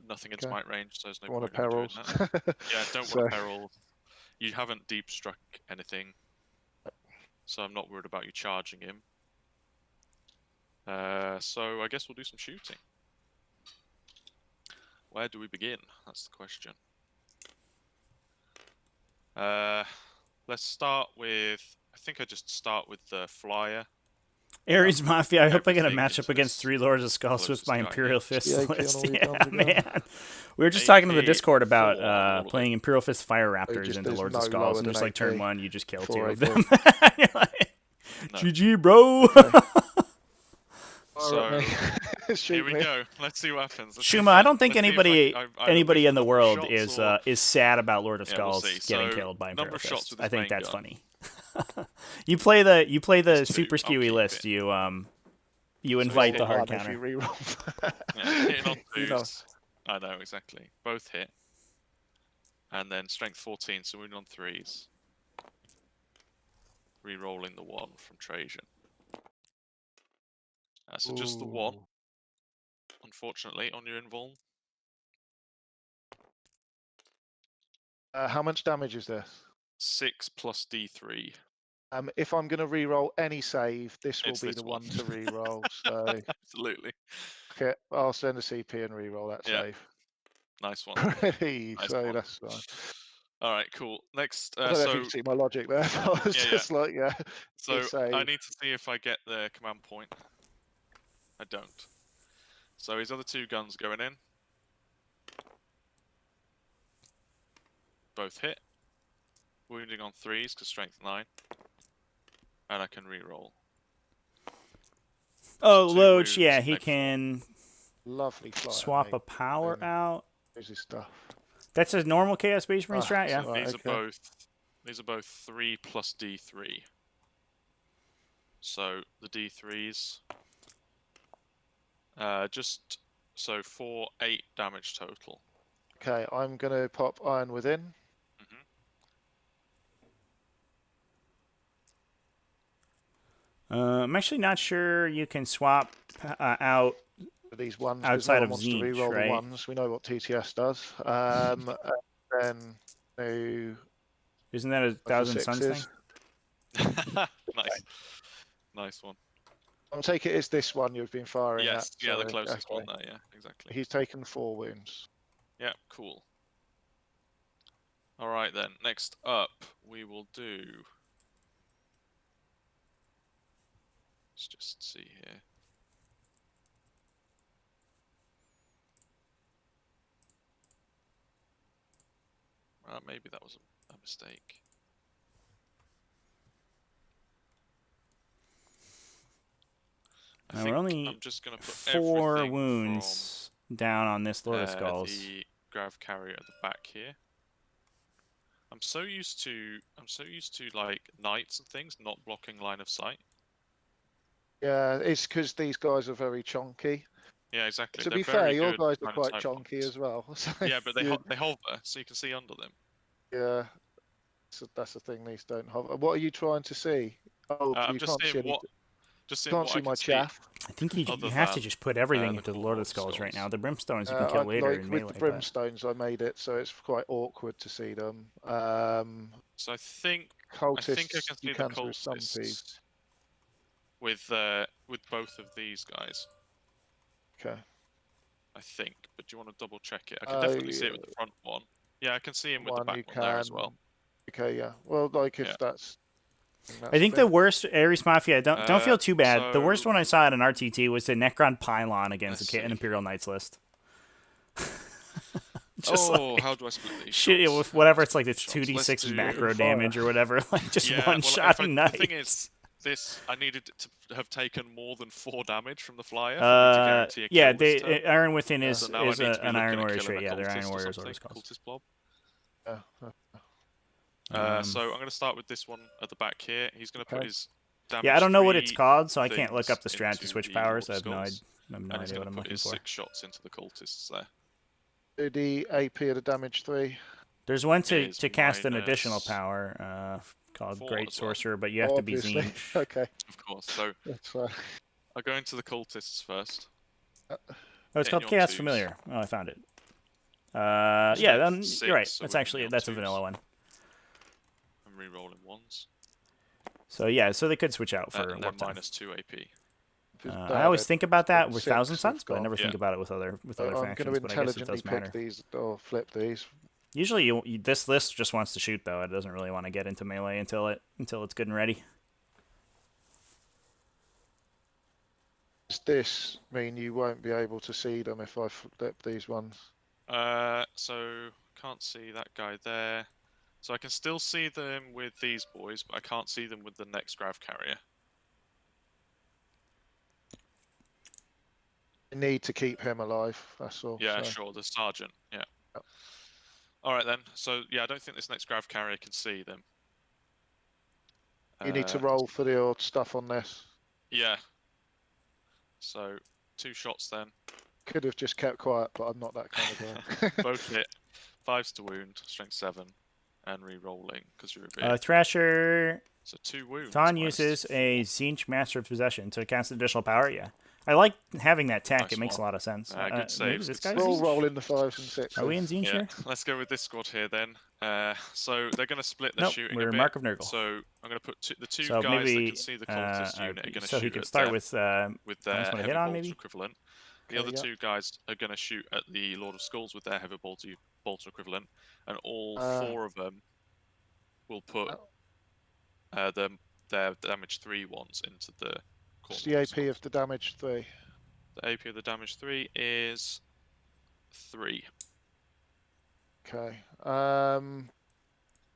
Nothing in Okay. smite range, so there's no Want point to in me doing perils. that. Yeah, don't want to peril. You haven't deep struck anything, so I'm not worried about you charging him. So I guess we'll do some shooting. Where do we begin? That's the question. Let's start with... I think I just start with the flyer. Ares Mafia, I hope I get a everything matchup into against this 3 Lords of Skulls with this my guy Imperial here. Fist The AP on list. all your Yeah, guns again. man. We were just talking to the AP Discord about 4 on all of playing Imperial Fist Fire So Raptors just into there's Lords no of Skulls, lower and than just like turn AP 1, you just kill 2 for of AP. them. You're like, No. GG, bro. So Shoot here we me. go. Let's see what happens. Shuma, I don't think Let's see if anybody either anybody waste in the a number of world shots is sad about Lord of Yeah, we'll Skulls see. getting So, killed by number Imperial of shots Fists. with I his think main that's gun. funny. you play the It's 2. super I'll skewy keep list. it. You So invite it's the hit hard One if counter. you reroll. Yeah, hitting on You know. 2s. I know, exactly. Both hit. And then strength 14, so wound on 3s. Re-rolling the 1 from Trajan. So just the 1, Ooh. unfortunately, on your invuln. How much damage is this? 6 plus D3. If I'm going to re-roll any save, this will It's be this the one. one to re-roll. So Absolutely. okay, I'll send a CP and re-roll that Yeah. save. Nice one. Ready, Nice so one. that's fine. All right, cool. Next, I don't know if so you can see my logic there, but I was Yeah, just like, yeah. so it's I a- need to see if I get the command point. I don't. So his other 2 guns going in. Both hit. Wounding on 3s because strength 9. And I can re-roll. Oh, 2 Loach, wounds, yeah, he neck 4. can Lovely flight. swap a power Yeah. out. Here's his stuff. That's a normal Chaos Space Marine Ah, strat, yeah. so- Right, These okay. are both 3 plus D3. So the D3s, just so 4, 8 damage total. Okay, I'm going to pop Iron Within. I'm actually not sure you can swap out. For these ones, Outside no of one wants to Zinch, re-roll right? the ones. We know what TTS does. And then no Isn't that a Thousand Suns thing? sixes. Nice. Nice one. I'll take it as this one you've been firing at. Yes, yeah, the so, closest okay. one there, yeah, exactly. He's taken 4 wounds. Yeah, cool. Alright then, next up we will do... Let's just see here. Maybe that was a mistake. I Now think we're only I'm just going to put 4 everything wounds down on this from, Lord of Skulls. the grav carrier at the back here. I'm so used to like knights and things not blocking line of sight. Yeah, it's because these guys are very chonky. Yeah, exactly. To They're be fair, very your good guys are line of quite sight chonky blocks. as well. So Yeah, but they you- they hover, so you can see under them. yeah, so that's the thing. These don't hover. What are you trying to see? Oh, I'm you just can't see seeing any. what, just seeing Can't what see I my can see. chaff. I think you other have to than, just put everything the into the core Lord Lord of of Skulls right Skulls. now. The Brimstones you can kill later in With melee. the but- brimstones, I made it so it's quite awkward to see them. So I think Cultists, I can see you the can through some piece. cultists with both of these guys. Okay. I think, but do you want to double check it? I can definitely see it with yeah. the front one. Yeah, I can see him with the One you back one there as can- well. Okay, yeah. Well, like if Yeah. that's. I think the worst Ares Mafia. Don't feel too bad. The worst so- one I saw at an RTT was the Necron Pylon against Let's an see. Imperial Knights list. Just Oh, like, how do I split these? shit, shots? whatever. How It's do I like it's split these shots? 2d6 Let's do- macro Fire. damage or whatever. Like just Yeah, one well, shot the knights. thing is, this I needed it to have taken more than 4 damage from the flyer for me to guarantee a kill yeah, this turn. Iron Within Yeah. is, So now I need to be an looking Iron at Warrior killing trait. a Yeah, they're Iron cultist or Warriors or something, whatever it's called. cultist blob. Yeah. So I'm going to start with this one at the back here. He's going to put Okay. his damage. Yeah, I don't know what it's 3 called, so I can't look things up the strat to into switch the powers. Lord I of have no, Skulls, I have no and he's idea going what to I'm put looking his for. 6 shots into the cultists there. Do the AP of the damage 3. There's one to Is cast an additional minus power called 4 Great as well. Sorcerer, but you have to be Obviously. Zinch. Okay, Of course. So that's fine. I'll go into the cultists first. Oh, it's Hitting called on Chaos 2s. Familiar. Oh, I found it. Just Yeah, take then 6, you're right. so That's we're actually hitting on that's a 2s. vanilla one. I'm re-rolling 1s. So yeah, so they could switch out for And then warp time. minus 2 AP. If it's I always bad, think about that it's with 6 Thousand we've Suns, but I got. never think Yeah. about it with other I'm factions. going to But I guess it intelligently does pick matter. these or flip these. Usually, this list just wants to shoot though. It doesn't really want to get into melee until it's good and ready. Does this mean you won't be able to see them if I flip these ones? So can't see that guy there. So I can still see them with these boys, but I can't see them with the next grav carrier. You need to keep him alive, that's all. Yeah, so. sure, the sergeant. Yeah. Yep. All right then. So yeah, I don't think this next grav carrier can see them. You need to roll for your stuff on this. Yeah. So 2 shots then. Could have just kept quiet, but I'm not that kind of guy. Both hit. 5s to wound, strength 7, and re-rolling because you're a bit. Thrasher. So 2 wounds. Ton minus uses 4. a Zinch Master of Possession to cast additional power. Yeah, I like having that tech. Nice it makes a one. lot of sense. Good maybe saves, this good guy's We're all Zinch? rolling the 5s and 6s. Are we in Zinch Yeah, here? let's go with this squad here then. So they're going to split their Nope, shooting we're a bit. Mark of Nurgle. So I'm going to put the 2 So guys maybe that can see the cultist unit are going to so shoot he can at start them with with their minus 1 to heavy hit on, bolter maybe? equivalent. The Okay, other yeah. 2 guys are going to shoot at the Lord of Skulls with their heavy bolter equivalent, and all 4 of them will put their damage 3 ones into the What's corner. the AP of the damage 3? The AP of the damage 3 is 3. Okay. How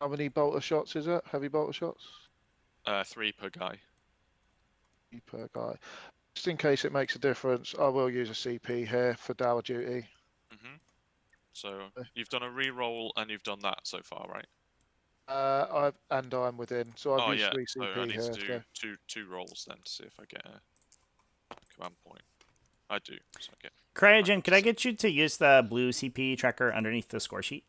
many bolter shots is it? Heavy bolter shots? 3 per guy. 3 per guy. Just in case it makes a difference, I will use a CP here for dower duty. So you've done a re-roll and you've done that so far, right? I'm within, so I've used 3 So CP I need here. to do two rolls then to see if I get a command point. I do. So I get. Kryogen. Could I get you to use the blue CP tracker underneath the score sheet?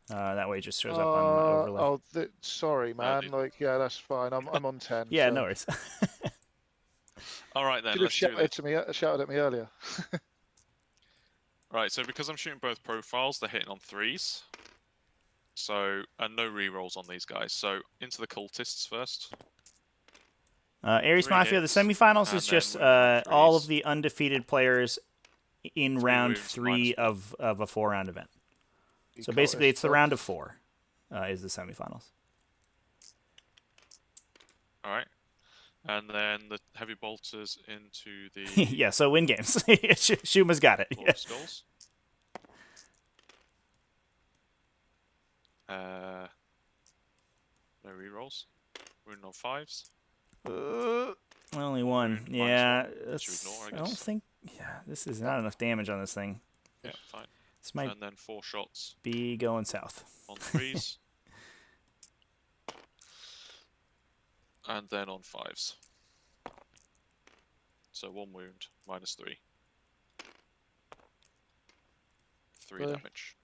That way it just shows up on the overlay. Sorry, man. Yeah, that's fine. I'm on 10. Yeah, so. no worries. All right then. Could have shouted at me earlier. Right. So because I'm shooting both profiles, they're hitting on 3s. So and no re-rolls on these guys. So into the cultists first. Ares 3 Mafia, the hits, semifinals and is then just wounds on all of 3s. the undefeated players in 3 round wounds, 3 -1. of a 4-round event. So basically, it's the round of 4 is the semifinals. All right. And then the heavy bolters into the Yeah, so win games. Shuma's got it. Lord of Skulls. No rerolls. Wound on 5s. Only one. Wound Yeah, -1, which you ignore, I I don't guess. think. Yeah, this is not enough damage on this thing. Yeah, fine. This might And then 4 shots be going south. on 3s. And then on 5s. So 1 wound, -3. 3 Okay. damage.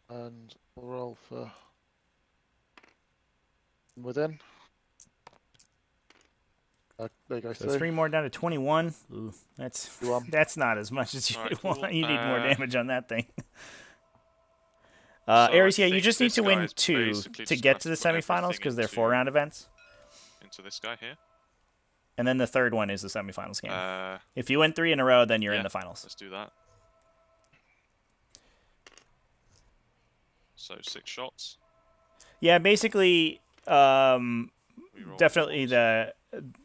And we'll roll for within. There you go. So 3 more down to 21. Ooh, that's not as much as you Alright, want. cool. You need more damage on that thing. So I Ares, yeah, you think just need this to win guy's 2 basically to just get gonna to the have to put semifinals because they're everything 4-round events. into this guy here. And then the third one is the semifinals game. Uh, If you win 3 in a row, then you're in yeah. the finals. Let's do that. So 6 shots. Yeah, basically, We roll definitely rolls.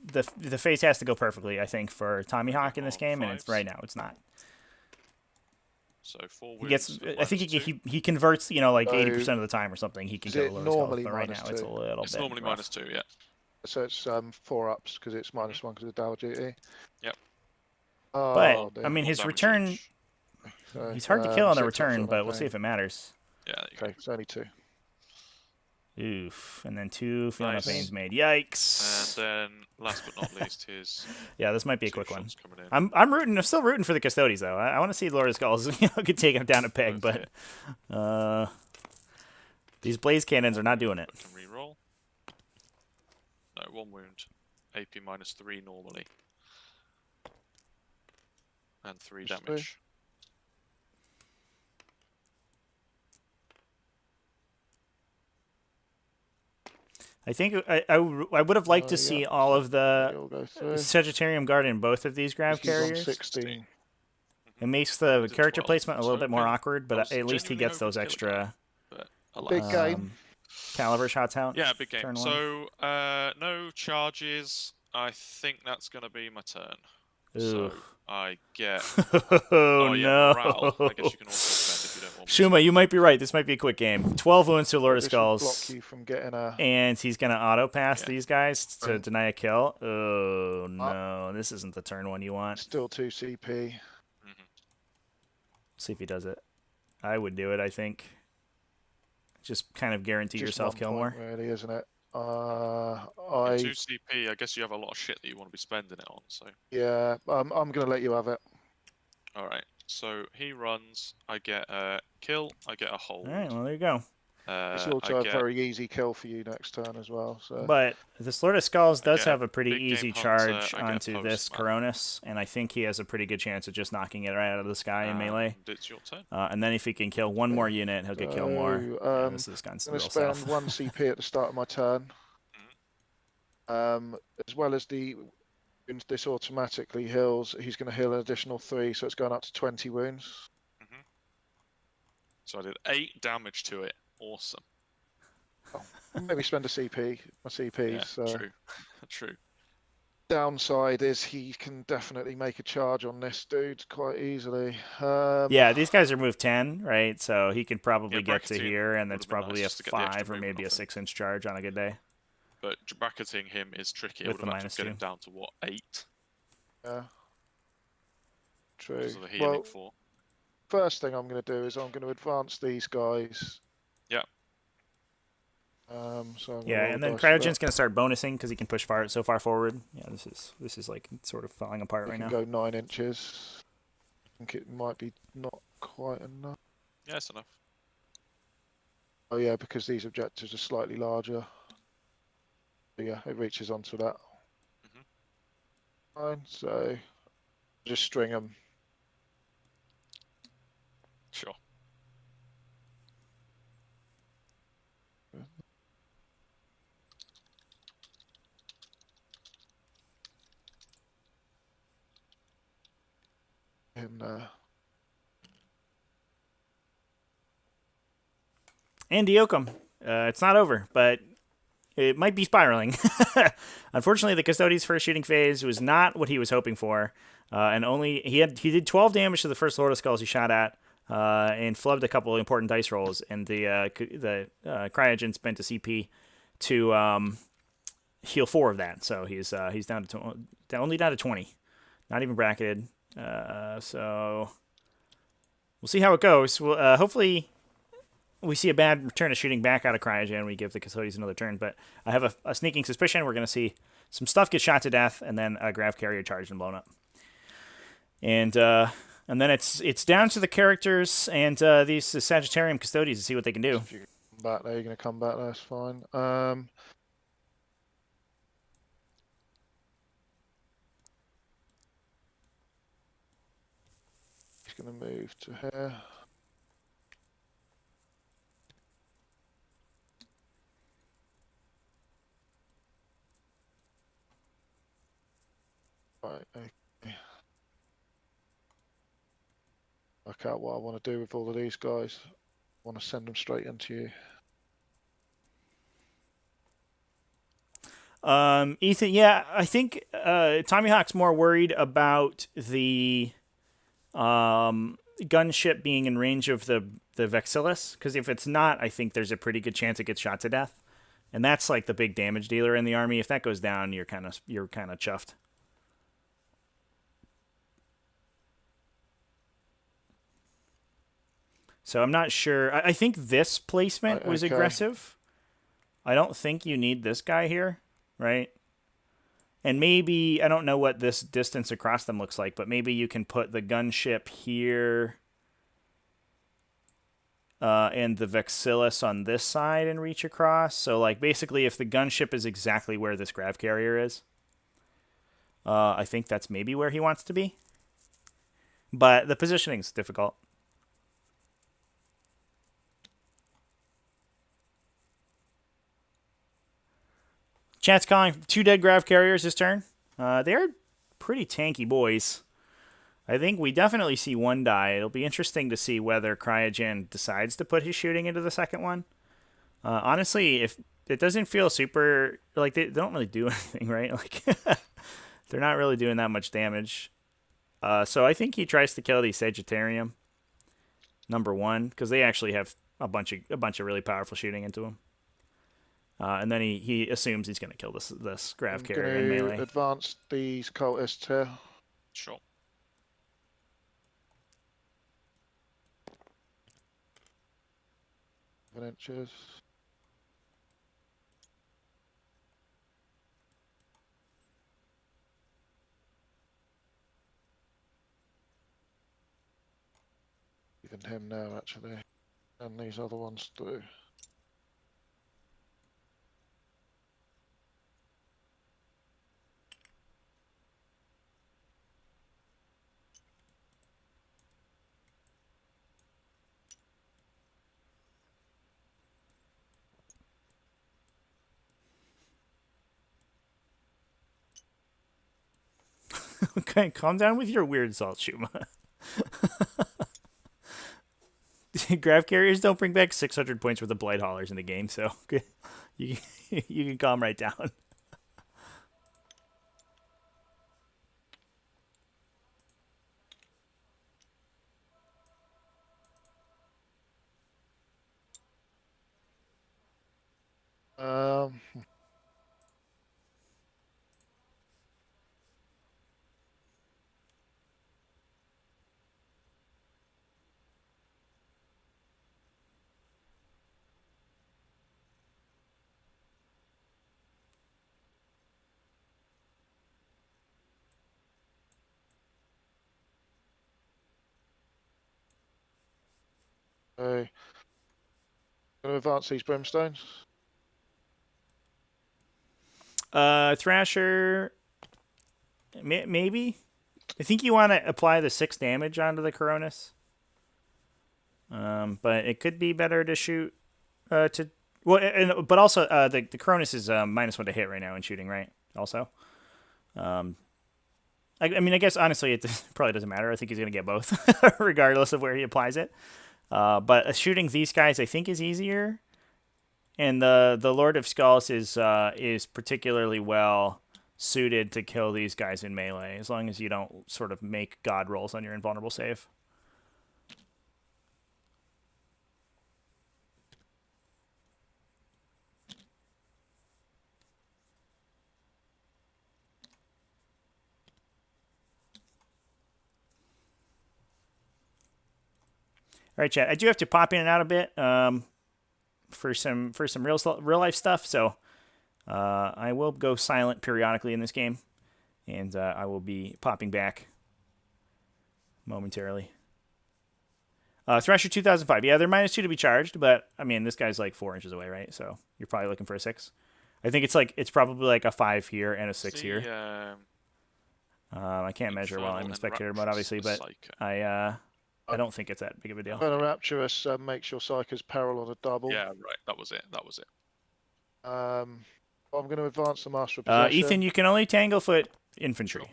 the phase has to go perfectly. I think for TommiHawk in this On game, and it's 5s. right now it's not. So 4 He wounds. gets. at I think -2. he converts. You know, like So, 80% of the time or something. He can is go it low stealth, normally but right now it's a -2? little It's bit normally rough. -2, yeah. So it's 4 ups because it's -1 because of Dower duty. Yep. But Oh, I mean, Full his damage return. each. so, He's hard to kill on the 6 ups return, on but that we'll see thing. if it matters. Yeah, there you go. Okay, it's only 2. Oof. And then 2 Fiona Nice. Fane's made. And Yikes. then, last but not least, his Yeah, this might be a 2 quick one. shots coming in. I'm still rooting for the Custodes though. I want to see Lord of Skulls could take him down a peg, Both but hit. these blaze cannons are not doing it. But can reroll. No, 1 wound. AP -3 normally. And 3 Just damage. I think I would have liked to see yeah, all of They the all go through. Sagittarium Guard in both of these grav He's on carriers. 16. It makes the It's a character 12. placement a I was little bit more hoping- awkward, I but was at least he genuinely gets those hoping to kill a guy, extra but Big alas. game. caliber shots out. Yeah, big game. turn 1. So, no charges. I think that's going to be my turn. Ooh. So, I get... Oh, yeah, no. morale. I guess you can also spend if you don't want me to Shuma, spend. you might be right. This might be a quick game. 12 wounds to Lord of This will block Skulls. you from getting a. And he's going to auto pass Yeah. these guys to Right. deny a kill. Oh, no. This isn't the turn 1 you want. Still 2 CP. See if he does it. I would do it, I think. Just kind of guarantee Just yourself 1 kill point, more. really, isn't it? In I 2 CP, I guess you have a lot of shit that you want to be spending it on, so... yeah. I'm gonna let you have it. Alright, so he runs, I get a kill, I get a hold. All right, well, there you go. It's I also a get very easy kill for you next turn as well. So But this Lord of Skulls I does get a have a pretty big game easy hunter, charge I get onto this postman. Coronis, and I think he has a pretty good chance of just knocking it right out of the sky in melee. And it's your turn. And then if he can kill one more unit, he'll get killed more. Yeah, this is I'm gone gonna real spend south. 1 CP at the start of my turn. As well as this automatically heals. He's going to heal an additional 3, so it's going up to 20 wounds. So I did 8 damage to it. Awesome. Maybe spend a CP. My CP's. Yeah, true. True. Downside is he can definitely make a charge on this dude quite easily. Yeah, these guys are move 10, right? So he can probably Yeah, get to bracketing here, and would've it's been nice probably just to a get the extra 5 or movement maybe a off him. 6-inch charge on a good day. But bracketing him is tricky. I With would the have had to get him -2. down to what, 8? Yeah. True. Because of the healing Well, 4. first thing I'm going to do is I'm going to advance these guys. Yeah. So I'm gonna Yeah, roll and then dice for that. Cryogen's going to start bonusing because he can push so far forward. Yeah, this is like sort of falling apart We right can now. go 9 inches. I think it might be not quite enough. Yeah, that's enough. Oh yeah, because these objectives are slightly larger. But yeah, it reaches onto that. Fine, so just string them. Sure. And And Diokum. It's not over, but it might be spiraling. Unfortunately, the Custodes' first shooting phase was not what he was hoping for, and he did 12 damage to the first Lord of Skulls he shot at, and flubbed a couple of important dice rolls. And the Cryogen spent a CP to heal 4 of that, so he's down to only down to 20, not even bracketed. So we'll see how it goes. Well, hopefully we see a bad return of shooting back out of Cryogen and we give the Custodes another turn, but I have a sneaking suspicion we're going to see some stuff get shot to death and then a grav carrier charged and blown up. And then it's down to the characters and these Sagittarium Custodes to see what they can do. if you come back there, you're going to come back there, that's fine. He's going to move to here. Right, okay. Work out what I want to do with all of these guys. I want to send them straight into you. Ethan, yeah, I think TommiHawk's more worried about the gunship being in range of the Vexillus, because if it's not, I think there's a pretty good chance it gets shot to death. And that's like the big damage dealer in the army. If that goes down, you're kind of chuffed. So I'm not sure. I think this placement was Okay. aggressive. I don't think you need this guy here, right? And maybe, I don't know what this distance across them looks like, but maybe you can put the gunship here and the Vexillus on this side and reach across. So, like, basically, if the gunship is exactly where this grav carrier is, I think that's maybe where he wants to be. But the positioning's difficult. Chat's calling 2 dead grav carriers this turn. They're pretty tanky boys. I think we definitely see 1 die. It'll be interesting to see whether Kryogen decides to put his shooting into the second one. Honestly, if it doesn't feel super... Like, they don't really do anything, right? Like, they're not really doing that much damage. So I think he tries to kill the Sagittarium, number 1, because they actually have a bunch of really powerful shooting into them. And then he assumes he's going to kill this grav carrier in melee. Advance these cultists here. Sure. Inches. Even him now, actually, and these other ones too. Okay, calm down with your weird salt, Shuma. Grav carriers don't bring back 600 points worth of blight haulers in the game, so you can calm right down. Um, okay. Going to advance these brimstones. Thrasher, maybe. I think you want to apply the 6 damage onto the Coronis. But it could be better to shoot but also the Cronus is -1 to hit right now in shooting, right? Also, I mean, I guess honestly, it probably doesn't matter. I think he's gonna get both, regardless of where he applies it. But shooting these guys, I think, is easier, and the Lord of Skulls is particularly well suited to kill these guys in melee, as long as you don't sort of make god rolls on your invulnerable save. All right, chat. I do have to pop in and out a bit for some real life stuff. So I will go silent periodically in this game, and I will be popping back momentarily. Thrasher 2005. Yeah, they're -2 to be charged, but I mean, this guy's like 4 inches away, right? So you're probably looking for a 6. I think it's probably like a 5 here and a 6 here. I can't measure while I'm in spectator mode, obviously, but I don't think it's that big of a deal. Infernal Rapturous makes your Psyker's peril on a double. Yeah, right. That was it. I'm going to advance the Master of Possession. Ethan, you can only Tanglefoot infantry. Sure.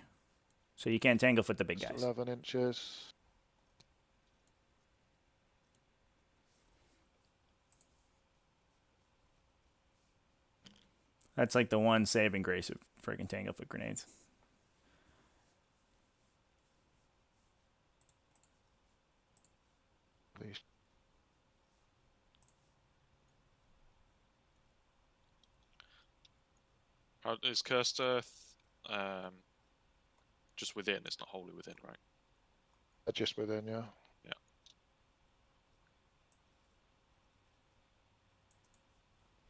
So you can't Tanglefoot the big guys. 11 inches. That's like the one saving grace of friggin' Tanglefoot grenades. Please. Is Cursed Earth just within? It's not wholly within, right? Just within, yeah. Yeah.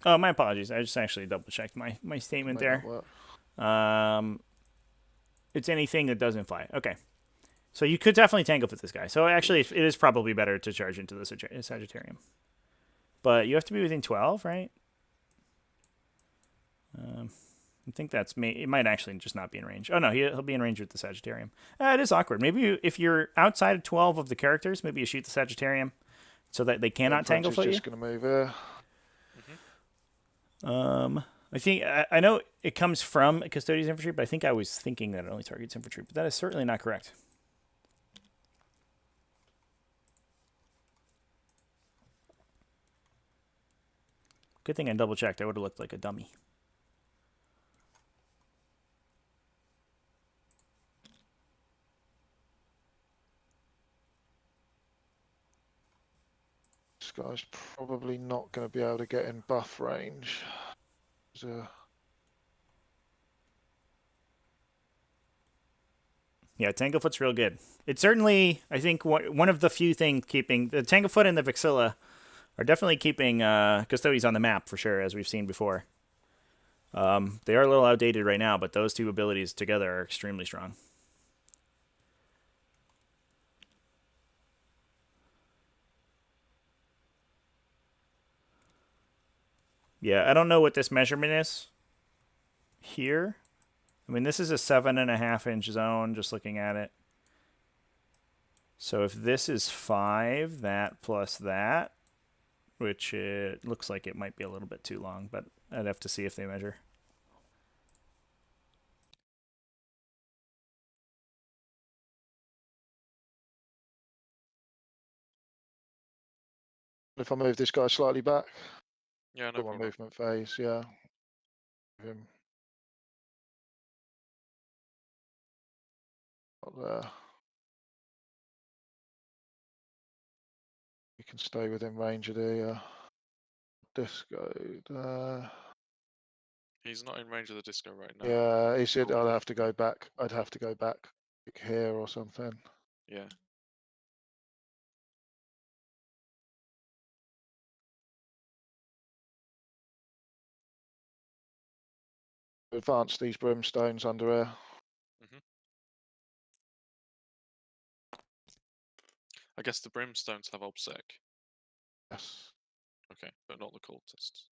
Oh, my apologies. I just actually double checked my statement Make that there. work. It's anything that doesn't fly. Okay. So you could definitely tangle with this guy. So actually, it is probably better to charge into the Sagittarium. But you have to be within 12, right? I think that's it might actually just not be in range. Oh no, he'll be in range with the Sagittarium. It is awkward. Maybe if you're outside of 12 of the characters, maybe you shoot the Sagittarium so that they cannot tangle foot you. Just going to move here. I think I know it comes from Custodes infantry, but I think I was thinking that it only targets infantry, but that is certainly not correct. Good thing I double checked. I would have looked like a dummy. This guy's probably not going to be able to get in buff range. Yeah, Tanglefoot's real good. It's certainly, I think, one of the few things keeping the Tanglefoot and the Vexilla are definitely keeping Custodes on the map for sure, as we've seen before. They are a little outdated right now, but those two abilities together are extremely strong. Yeah, I don't know what this measurement is here. I mean, this is a 7.5-inch zone, just looking at it. So if this is 5, that plus that, which it looks like it might be a little bit too long, but I'd have to see if they measure. If I move this guy slightly back, Yeah, no got my problem. movement phase, yeah. Him. Up there. You can stay within range of the disco. He's not in range of the disco right now. Yeah, he said I'd have to go back. I'd have to go back here or something. Yeah. Advance these brimstones under here. I guess the brimstones have obsec. Yes. Okay, but not the cultists.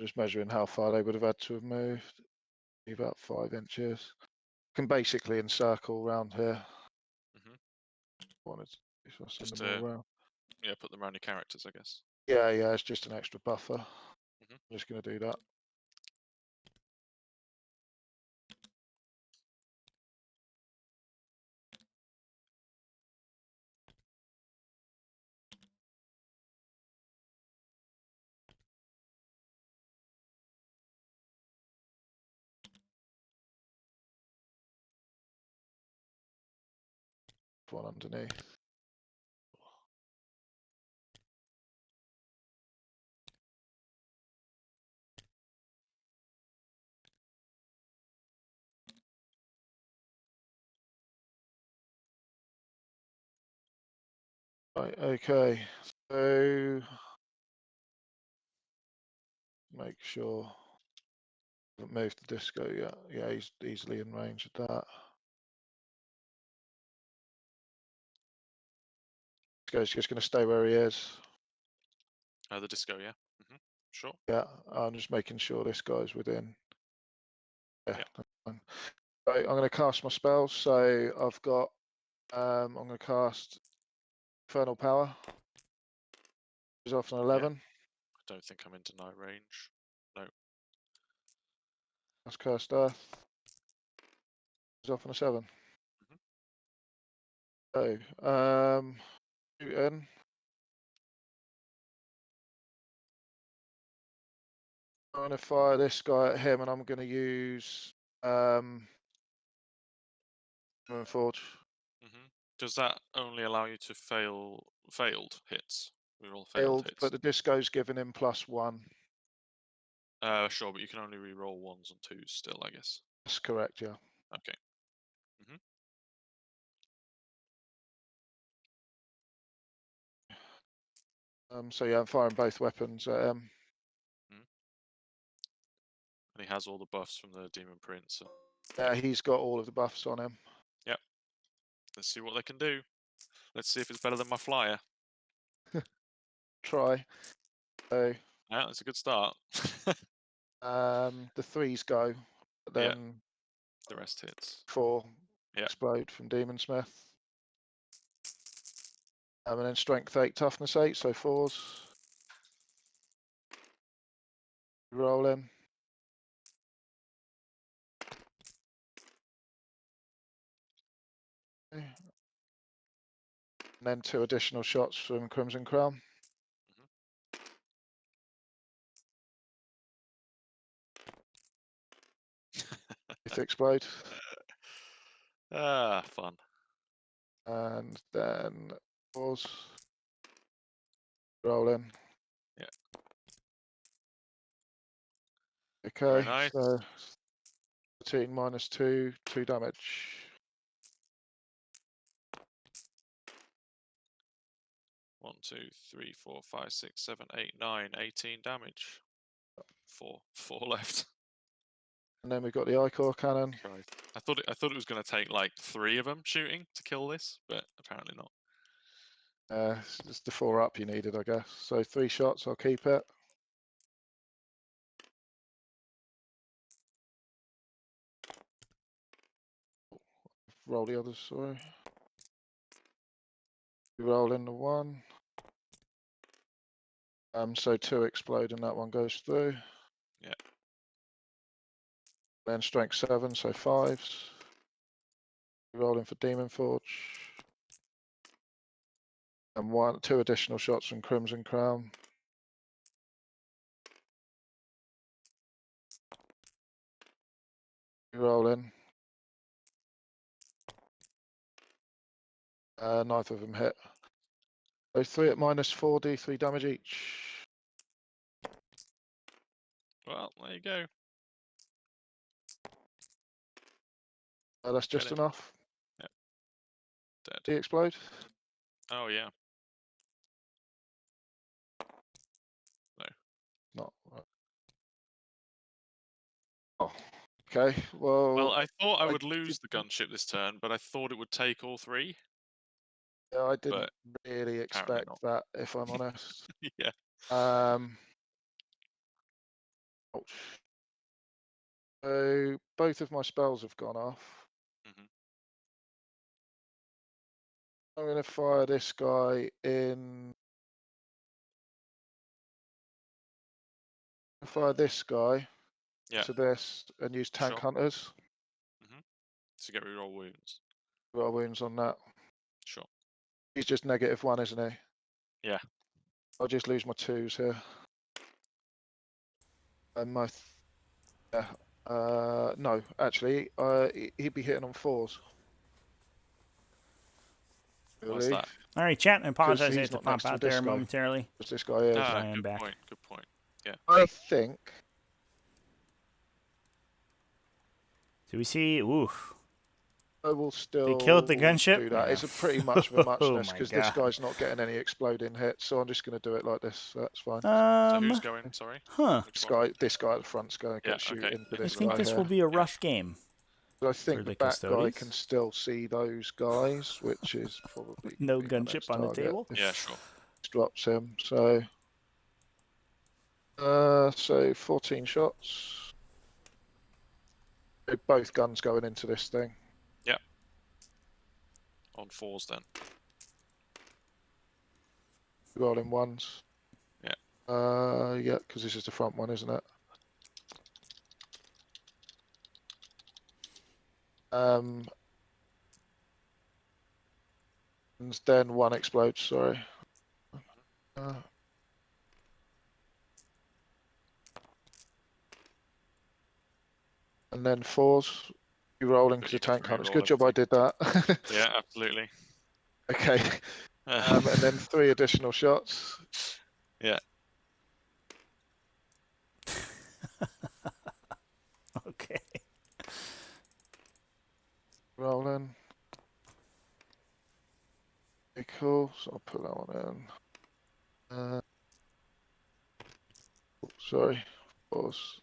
Just measuring how far they would have had to have moved. About 5 inches. Can basically encircle around here. Wanted to send them all around. Yeah, put them around your characters, I guess. Yeah, it's just an extra buffer. I'm just going to do that. One underneath. Right, okay. So make sure Haven't moved the disco yet. Yeah, he's easily in range of that. Disco's just going to stay where he is. The disco, yeah. Sure. Yeah, I'm just making sure this guy's within. Yeah. Yeah. Right, I'm going to cast my spells. So I've got. I'm going to cast Infernal Power. Is off an 11. I don't think I'm into night range. No. That's Cursed Earth. Is off on a 7. So, shoot in. I'm going to fire this guy at him, and I'm going to use Forge. Does that only allow you to failed hits? Reroll failed Failed, hits. but the disco's giving him +1. Sure, but you can only re-roll 1s and 2s still, I guess. That's correct, yeah. Okay. So yeah, I'm firing both weapons at him. And he has all the buffs from the Demon Prince. And... Yeah, he's got all of the buffs on him. Yep. Let's see what they can do. Let's see if it's better than my flyer. Try. So Yeah, that's a good start. the 3s go, but then the rest hits. 4 explode from Demon Smith. And then Strength 8, Toughness 8, so 4s. Roll in. Okay. And then 2 additional shots from Crimson Crown. If they explode. Fun. And then 4s. Roll in. Yeah. Okay, Very nice. so 13 minus 2, 2 damage. 1, 2, 3, 4, 5, 6, 7, 8, 9, 18 damage. 4 left. And then we've got the Ichor Cannon. Christ. I thought it was going to take like 3 of them shooting to kill this, but apparently not. It's the 4 up you needed, I guess. So 3 shots, I'll keep it. Roll the others, sorry. Roll in the 1. So 2 explode and that one goes through. Yeah. Then Strength 7, so 5s. Rolling for Demon Forge. And 2 additional shots from Crimson Crown. Roll in. Neither of them hit. So 3 at -4, d3 damage each. Well, there you go. That's just enough. Yep. Dead. Did he explode? Oh, yeah. No. Not. Oh, okay. Well, I thought I would lose the gunship this turn, but I thought it would take all 3. Yeah, I didn't really expect that, if I'm honest. Yeah. So both of my spells have gone off. I'm going to fire this guy in. Fire this guy to this and use Tank Hunters. To get reroll wounds. Got wounds on that. Sure. He's just -1, isn't he? Yeah. I'll just lose my 2s here. And my. No, actually, he'd be hitting on 4s. What's that? All right, chat. I apologize. I had he's to not pop next to out there this guy. momentarily. Because this guy is. I am back. Good point. Yeah. I think. Do we see? Oof. I will still killed the gunship? do that. Yeah. It's a pretty much of a Oh muchness my because this God. guy's not getting any exploding hits, so I'm just going to do it like this. So that's fine. So who's going? Sorry. Huh. Which one? This guy at the front's going to Yeah, get shooting okay. into I this think guy this here. will be a rough game. But I for think the the back guy Custodes. can still see those guys, which is probably No gonna be my gunship next on the target table? if Yeah, sure. drops him. So 14 shots. Both guns going into this thing. Yep. On 4s then. Rolling ones. Yeah. Yeah, because this is the front one, isn't it? And then one explodes. Sorry. And then 4s. You rolling because You the get tank to hunters. reroll Good job I everything. did that. Yeah, absolutely. Okay. And then 3 additional shots. Yeah. Okay. Rolling. Okay, cool. So I'll put that one in. Sorry. Pause.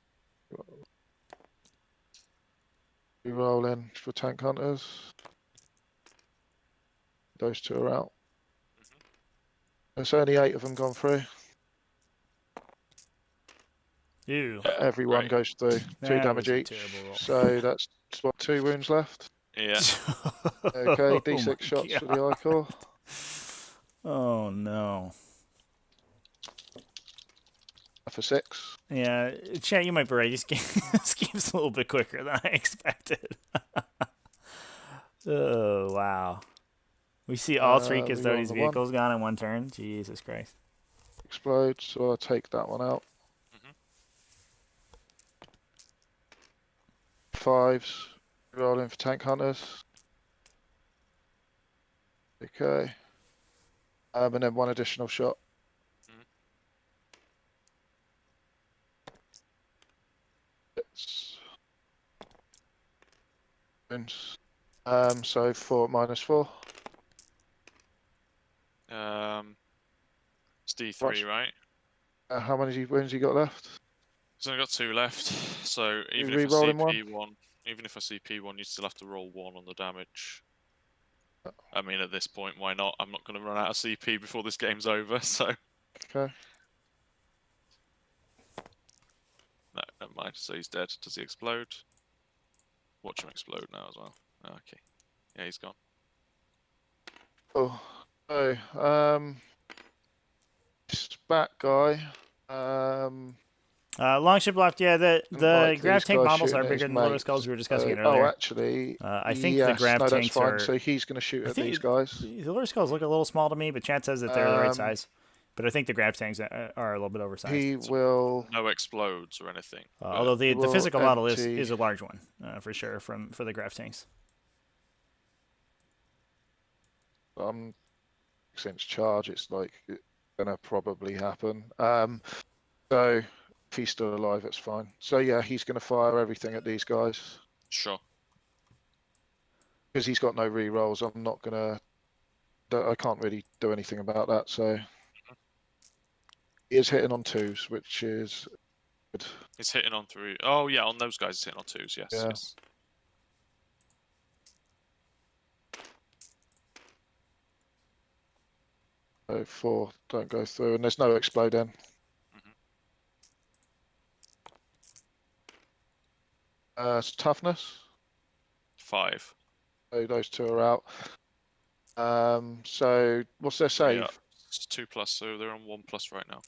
Rolling for tank hunters. Those 2 are out. There's only 8 of them gone through. Ew. Everyone Right. goes through. 2 That damage was a each. terrible roll. So that's what, 2 wounds left. Yeah. Okay, Oh D6 my shots for the God. Icor. Oh no. For 6. Yeah, chat, you might be right. This game's a little bit quicker than I expected. Oh, wow. We see all 3 Reroll Custodes the vehicles gone in 1 turn. Jesus Christ. Explode, so I'll take that one out. 5s. Rolling for tank hunters. Okay. And then 1 additional shot. It's wounds. So 4 minus 4. It's D3, Watch. right? How many wounds you got left? So I've got 2 left. So even You if I see re-rolling one? P1, even if I see P1, you still have to roll 1 on the damage. I mean, at this point, why not? I'm not going to run out of CP before this game's over, so... Okay. No, never mind. So he's dead. Does he explode? Watch him explode now as well. Okay. Yeah, he's gone. Oh. So, this back guy. Longship left. Yeah, the Like grav these tank guys models shooting are at his bigger than the loader mates. skulls we were discussing it earlier. Oh, actually, I think yes, the grav no, that's tanks fine. are. So he's going to shoot I at think these guys. The loader skulls look a little small to me, but Chad says that they're the right size. But I think the grav tanks are a little bit oversized. He will. No explodes or anything. Although the will physical model empty- is a large one for sure for the grav tanks. Since charge, it's like gonna probably happen. So if he's still alive, it's fine. So yeah, he's gonna fire everything at these guys Sure. because he's got no re-rolls. I'm not gonna. I can't really do anything about that. So he is hitting on 2s, which is good. He's hitting on 3. Oh, yeah, on those guys, he's hitting on 2s. Yes, Yeah. yes. So 4 don't go through, and there's no exploding. It's toughness. 5. So those 2 are out. So what's their save? Yeah, it's 2+, so they're on 1+ right now.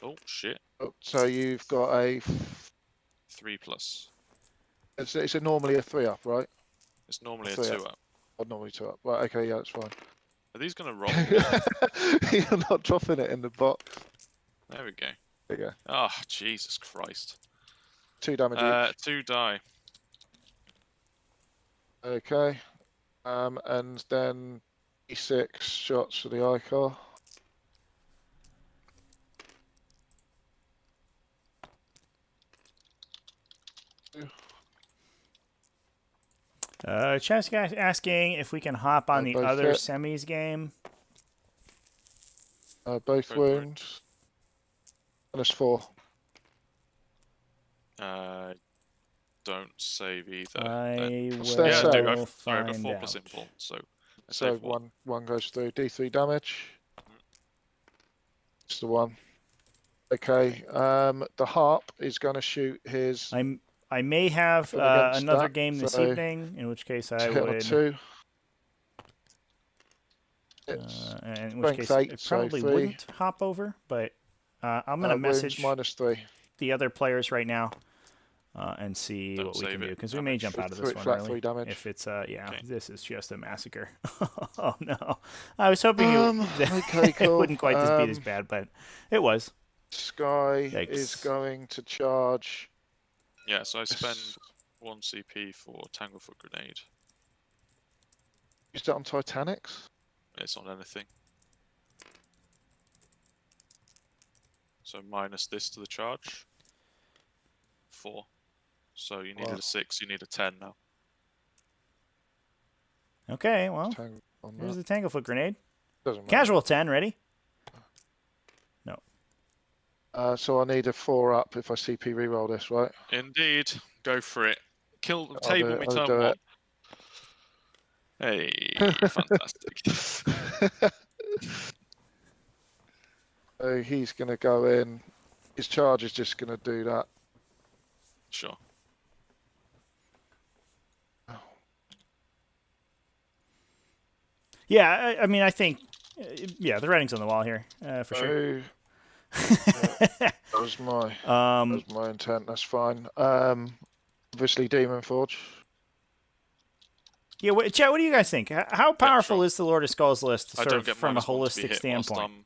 Oh, shit. So you've got a. 3+. It's normally a 3 up, right? It's normally a 3 2 up. Or normally 2 up. Right. Okay. Yeah, that's fine. Are these going to roll? You're not dropping it in the box. There we go. There you go. Ah, oh, Jesus Christ. 2 damage each. 2 die. Okay. And then E6 shots for the Icor. Chat's guys asking if we can hop on the both other hit. semis game. Both Both wounds. -4. Don't save either. I then. will Stay Yeah, safe. do. I've got find 4 out. plus impulse, so I So save one. one goes through. D3 damage. It's the one. Okay. The harp is going to shoot his. I may have against another that, game this so evening, in which case I hit on would. 2. It's In which case strength 8, I so probably 3. wouldn't hop over, but I'm gonna Wounds message -3. the other players right now and see Don't what we save can it. do, because we may Damage. jump out of Three- this one flat early. 3 damage. If it's yeah, Okay. this is just a massacre. Oh no, I was hoping Okay, it cool. wouldn't quite just be this bad, but it was. Sky Yikes. is going to charge. Yeah, so I spend 1 CP for Tanglefoot Grenade. Is that on Titanics? It's on anything. So minus this to the charge. 4. So you needed Wow. a 6, you need a 10 now. Okay, well, On here's that. the Tanglefoot grenade. Doesn't matter. Casual 10, ready? So I need a 4 up if I CP reroll this, right? Indeed. Go for it. Kill I'll table do it, me I'll turn do 1. it. Hey, fantastic. So he's going to go in. His charge is just going to do that. Sure. Yeah, I mean, I think, yeah, the writing's on the wall here, for sure. That was my intent. That's fine. Obviously, Demon Forge. Yeah, Chat, what do you guys think? How powerful sure. is the Lord of Skulls list I sort don't of get from a -1 to be holistic hit whilst standpoint? I'm,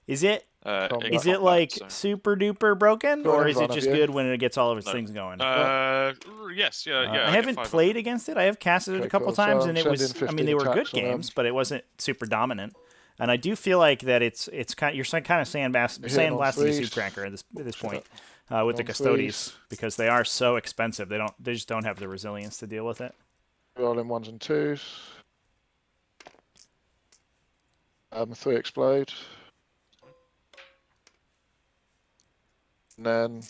Is it in is it combat, like so- super duper broken, Go or in is it front of just you. good when it gets all of its No. things going? Yes, yeah. I get haven't 5 played against it. I have casted it Okay, a couple cool. So times, I'm and it was. sending I mean, they 15 were good attacks on them. games, but it wasn't super dominant. And I do feel like that it's kind. You're kind of hitting on sandblasting a threes. Supercracker at this point with on the Custodes, because they are so expensive. They just don't have the resilience to deal with it. Rolling 1s and 2s. 3 explode. And then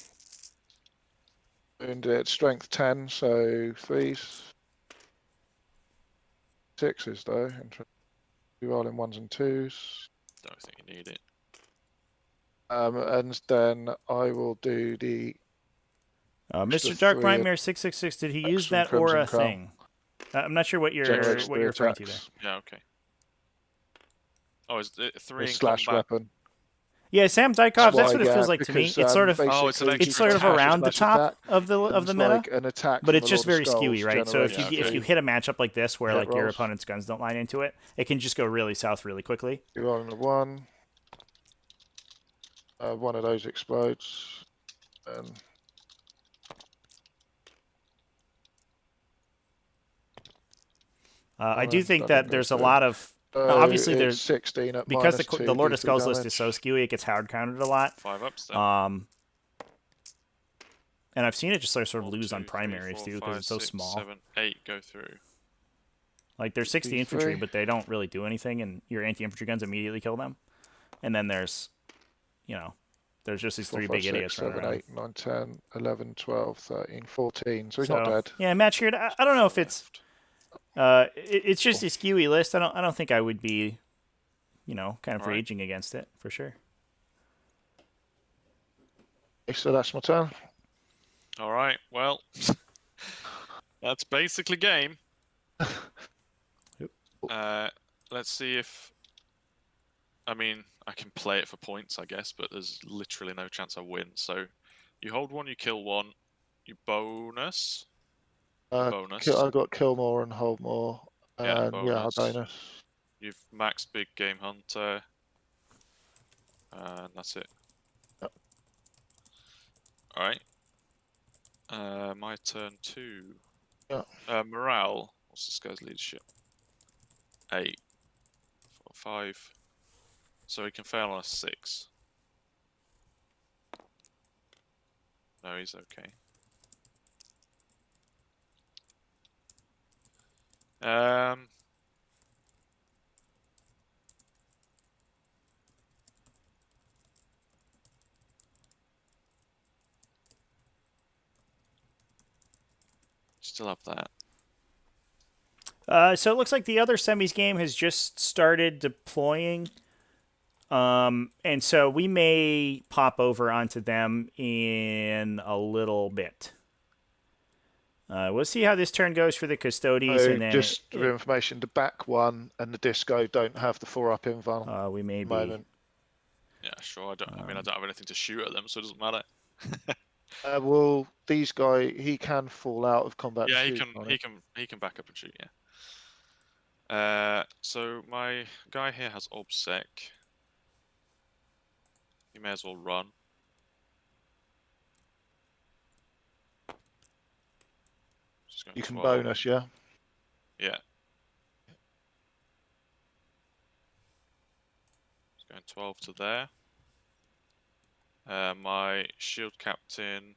wounded strength 10, so 3s. 6s though. Rolling 1s and 2s. Don't think you need it. And then I will do the Mr. Dark 3 Nightmare 666. Did he use from that Crimson aura Crown. thing? I'm not sure what you're generates what 3 you're referring to there. attacks. Yeah, okay. Oh, is it 3 A in slash combat? weapon. Yeah, Sam Dykov. That's what it feels like to me. because, It's sort of Oh, it's an basically extra it's sort of attack. around the slash top attack of the becomes meta, like an attack but from it's the just Lord very of Skulls skewy, right? So if generates you 3 hit a matchup like this where hit like your rolls. opponent's guns don't line into it, it can just go really south really quickly. You're rolling a 1. One of those explodes. And I do then think that that goes there's a through. lot of so obviously it's there's 16 at because -2 the Lord of D3 Skulls list is damage. so skewy, it gets hard counted a lot. 5 ups then. And I've seen it just sort of 1, lose 2, on 3, primaries 4, too, 5, because it's so 6, small. 7, 8 go through. Like there's 60 D3. infantry, but they don't really do anything, and your anti-infantry guns immediately kill them. And then there's, there's just these 4, three 5, big 6, idiots running 7, around. 8, 9, 10, 11, 12, 13, 14. So he's not dead. Yeah, Match here. I don't know if it's it's just a skewy list. I don't think I would be, kind of Alright. raging against it for sure. Okay, so that's my turn. All right. Well, that's basically game. Let's see if. I mean, I can play it for points, I guess, but there's literally no chance I win. So, you hold 1, you kill 1, you bonus. Bonus. I got kill more and hold more. Yeah, And yeah, a bonus. bonus. You've maxed Big Game Hunter. And that's it. Yep. All right. My turn 2. Yeah. Morale. What's this guy's leadership? 8. 4, 5. So he can fail on a 6. No, he's okay. Um, Still have that. So it looks like the other semis game has just started deploying. And so we may pop over onto them in a little bit. We'll see how this turn goes for the Custodes, So and then just for information, the back one and the disco don't have the 4-up inval we may at the be. moment. Yeah, sure. I mean, I don't have anything to shoot at them, so it doesn't matter. Well, these guys, he can fall out of combat. Yeah, shoot, can't he can back up and shoot. Yeah. So my guy here has obsec. He may as well run. Just going You can 12. bonus, yeah. Yeah. It's going 12 to there. My shield captain.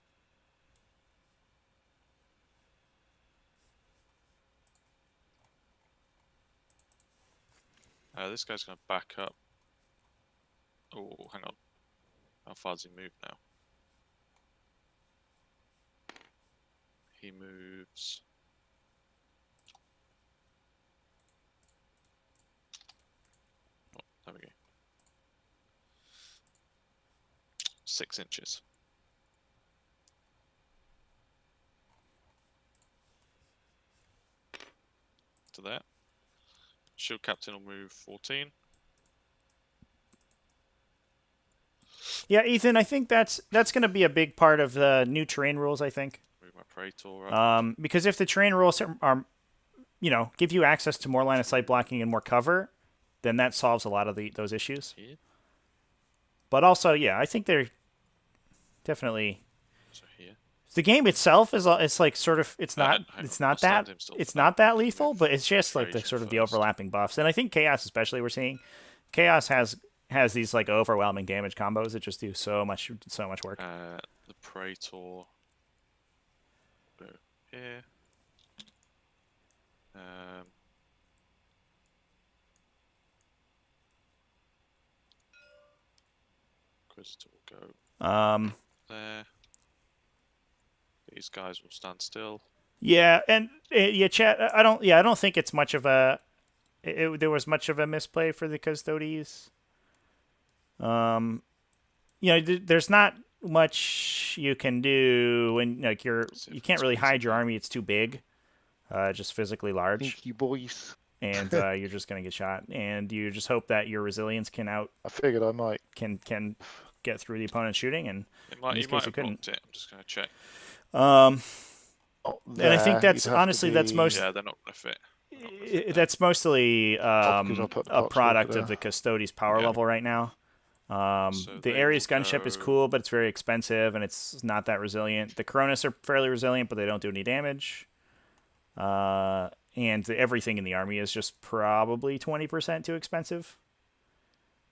This guy's going to back up. Oh, hang on. How far does he move now? He moves. Oh, there we go. 6 inches. To there. Shield captain will move 14. Yeah, Ethan, I think that's going to be a big part of the new terrain rules. I think. Move my Praetor up. Because if the terrain rules are, give you access to more line of sight blocking and more cover, then that solves a lot of those issues. Here. But also, yeah, I think they're definitely. So here. The game itself it's like sort of it's not hang it's on, I'll not stand that him still it's for not that. that lethal, but it's just like the Trajan sort of the first. overlapping buffs. And I think Chaos especially we're seeing Chaos has these like overwhelming damage combos that just do so much work. The Praetor. Go here. Inquisitor will go there. These guys will stand still. Yeah, and yeah, chat. I don't think it's much of a. There was much of a misplay for the Custodes. There's not much you can do when like you can't really hide your army. It's too big, just physically large. Thank you, boys. And you're just gonna get shot. And you just hope that your resilience I figured I might. can get through the opponent's shooting. And It might, in this you case, might you have couldn't. blocked it. I'm just going to check. And I think that's honestly that's most. Yeah, they're not going to fit. That's mostly because I put the a box product filter of the Custodes power Yeah. level right now. So The they Ares will gunship is go- cool, but it's very expensive and it's not that resilient. The Cronus are fairly resilient, but they don't do any damage. And everything in the army is just probably 20% too expensive.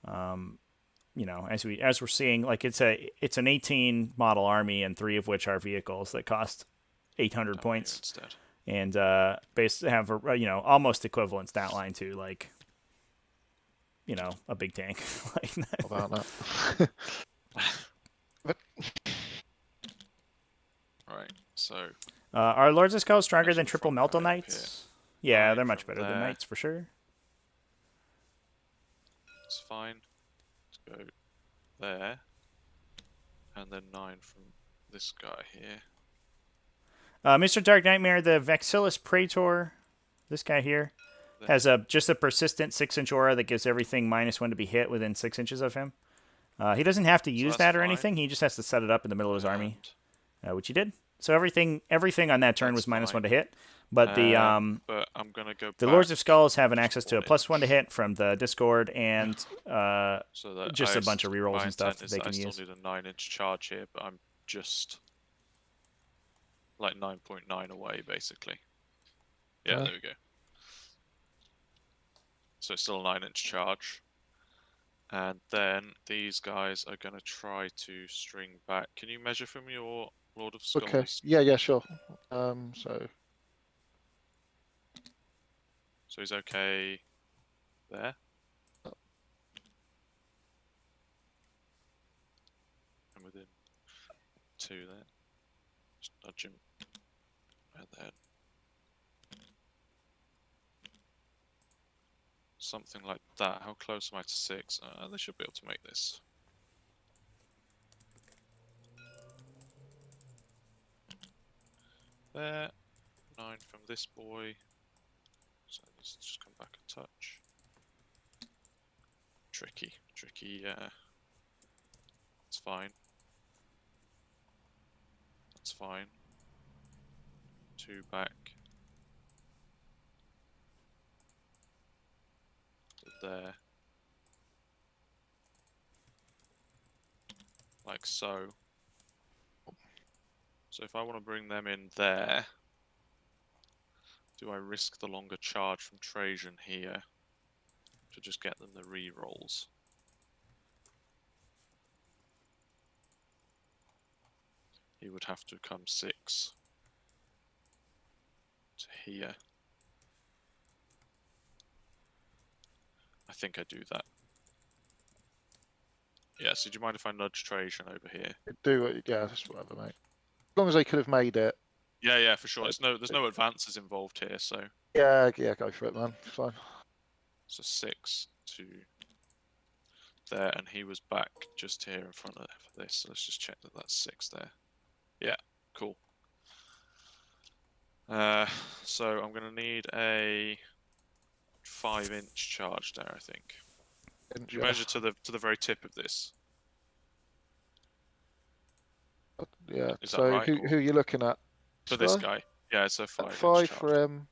As we're seeing, like it's an 18 model army and 3 of which are vehicles that cost 800 points. Instead. And have almost equivalent stat line to like a big tank. Like About that. Alright, so are Lords of Skull stronger Actual than triple front Melta coming up Knights? Yeah, Nine they're much from better than there. Knights for sure. it's fine. Let's go there. And then 9 from this guy here. Mr. Dark Nightmare, the Vexillus Praetor, this guy here, There. has just a persistent 6-inch aura that gives everything -1 to be hit within 6 inches of him. He doesn't have to use that's that or fine. anything. He just has to set it up in the middle of his army, And, which he did. So everything on that turn was That's -1 fine. to hit. But the but I'm going to go the back Lords of Skulls have an access to a one +1 to hit from the Discord and so that just a bunch of rerolls my and stuff intent that is they that can I use. still need a 9-inch charge here, but I'm just like 9.9 away, basically. Yeah, Okay. there we go. So it's still a 9-inch charge. And then these guys are going to try to string back. Can you measure from your Lord of Skulls? Okay. Yeah, sure. So So he's okay there. And within 2 there. Just nudge him. And then something like that. How close am I to 6? They should be able to make this. There. 9 from this boy. So let's just come back a touch. Tricky. It's fine. That's fine. 2 back. There. Like so. So if I want to bring them in there, do I risk the longer charge from Trajan here to just get them the re-rolls? He would have to come 6 to here. I think I do that. Yeah, so do you mind if I nudge Trajan over here? Do it, yeah, that's whatever, mate. As long as they could have made it. Yeah, for sure. There's no advances involved here, so. Yeah, go for it, man. Fine. So 6 to there, and he was back just here in front of this. So let's just check that that's 6 there. Yeah, cool. So I'm gonna need a 5-inch charge there, I think. You measure to the very tip of this. Yeah. Is that So right, who are you looking at? For this guy? Yeah, it's a 5-inch 5 charge. for him.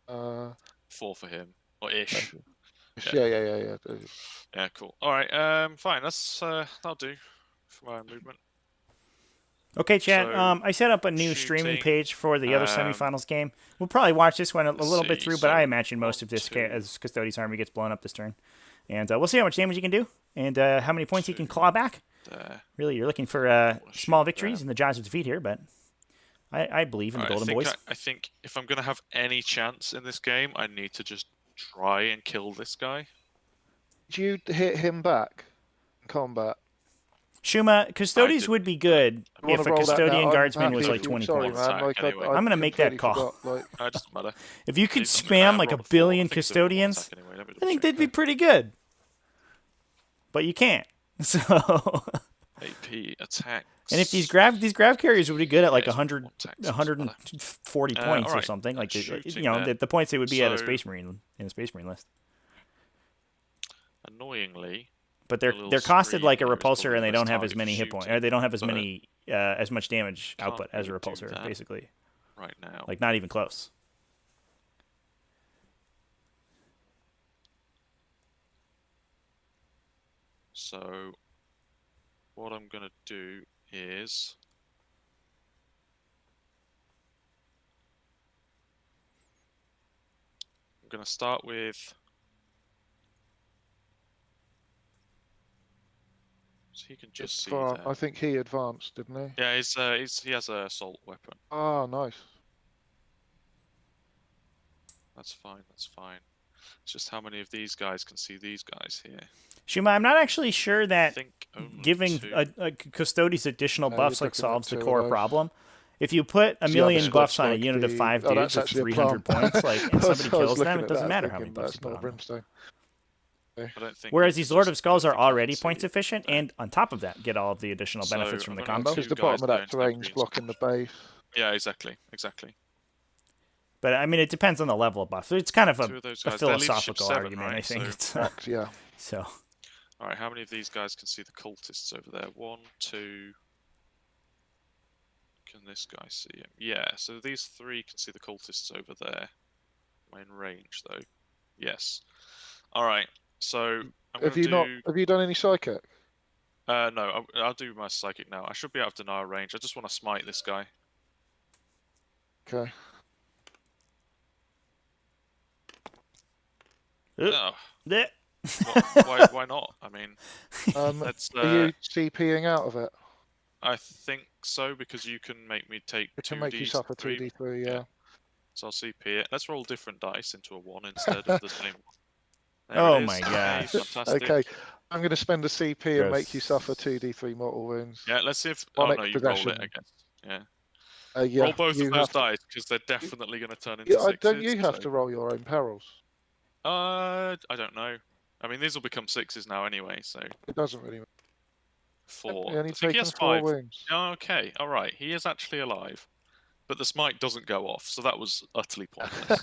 4 for him, or ish. Yeah. Yeah, cool. All right, fine. That'll do for my movement. Okay, chat. So, I set up a new streaming shooting, page for the other semifinals game. We'll probably watch this one a little bit through, but I imagine most of this as Custodes' army gets blown up this turn. And we'll see how much damage he can do and how many points he can claw back. There. Really, you're looking for small victories in the jaws of defeat here, but I believe in the Golden Boys. I think if I'm going to have any chance in this game, I need to just try and kill this guy. Did you hit him back in combat? Shuma, Custodes would be good if a Custodian Guardsman was like 20 Sorry, points. man. Like, Anyway. I'm going to make that call. Forgot, like... It doesn't matter. If you could He's spam like a rolled a 4. billion I think he's doing one Custodians, attack anyway. Let me I think double they'd be check. pretty good. But you can't. So... AP attacks. And if these grav carriers would be good at like Yeah, 100, one tax, 140 points or alright, something, like shooting the points they would be at a So- Space Marine in a Space Marine list. Annoyingly, But the they're little costed screen like a here is repulsor, probably and they the don't best have as target many for hit points, shooting, or they don't have as but many as much damage can't output as a really do repulsor, that. basically. right now. Like not even close. So, what I'm gonna do is I'm gonna start with. So he can just see that. I think he advanced, didn't he? Yeah, he has a assault weapon. Oh, nice. That's fine. That's fine. It's just how many of these guys can see these guys here. Shuma, I'm not actually sure I that think only giving 2. a Custodes additional No, buffs you're like looking at solves the 2 of core those. problem. If you put a See, million I've buffs got, on a like, unit of the- 5 oh, dudes that's with actually a 300 plum. points, like, and I was somebody kills them, looking it at doesn't that, matter how many thinking, buffs you that's put not on them. Brimstone. I don't think Whereas you these can Lord just- of Skulls don't are think I can already see points it. efficient, and on top of that, get all of the additional So, benefits from I'm the gonna combo. two Because the guys bottom of go that into terrain's green blocking the base. Yeah, exactly. But I mean, it depends on the level of buff. It's kind of 2 of those a guys. Their leadership's philosophical 7, argument, right? I think. So, It's, Max, yeah. so all right, how many of these guys can see the cultists over there? 1, 2. Can this guy see him? Yeah. So these 3 can see the cultists over there. Am I in range though? Yes. All right. So I'm Have gonna you do. Have you done any psychic? No, I'll do my psychic now. I should be out of denial range. I just want to smite this guy. Okay. Oh, Bleh. why not? I mean, let's. Are you CPing out of it? I think so because you can make me take It can 2d3. make you suffer 2d3, yeah. So I'll CP it. Let's roll different dice into a 1 instead of the same one. There Oh it is. my Okay, gosh. fantastic. Okay, I'm going to spend a CP and make you Gross. suffer 2d3 mortal wounds. Yeah, let's see if... One Oh, no, you roll it, possession. I guess. Yeah. Yeah, Roll both of you those have to. dice, because they're definitely going to turn into Yeah, sixes. don't you have so- to roll your own perils? I don't know. I mean, these will become 6s now anyway, so... It doesn't really matter. 4. He only I think he taken has 4 5. wounds. Oh, okay, alright. He is actually alive. But the smite doesn't go off, so that was utterly pointless.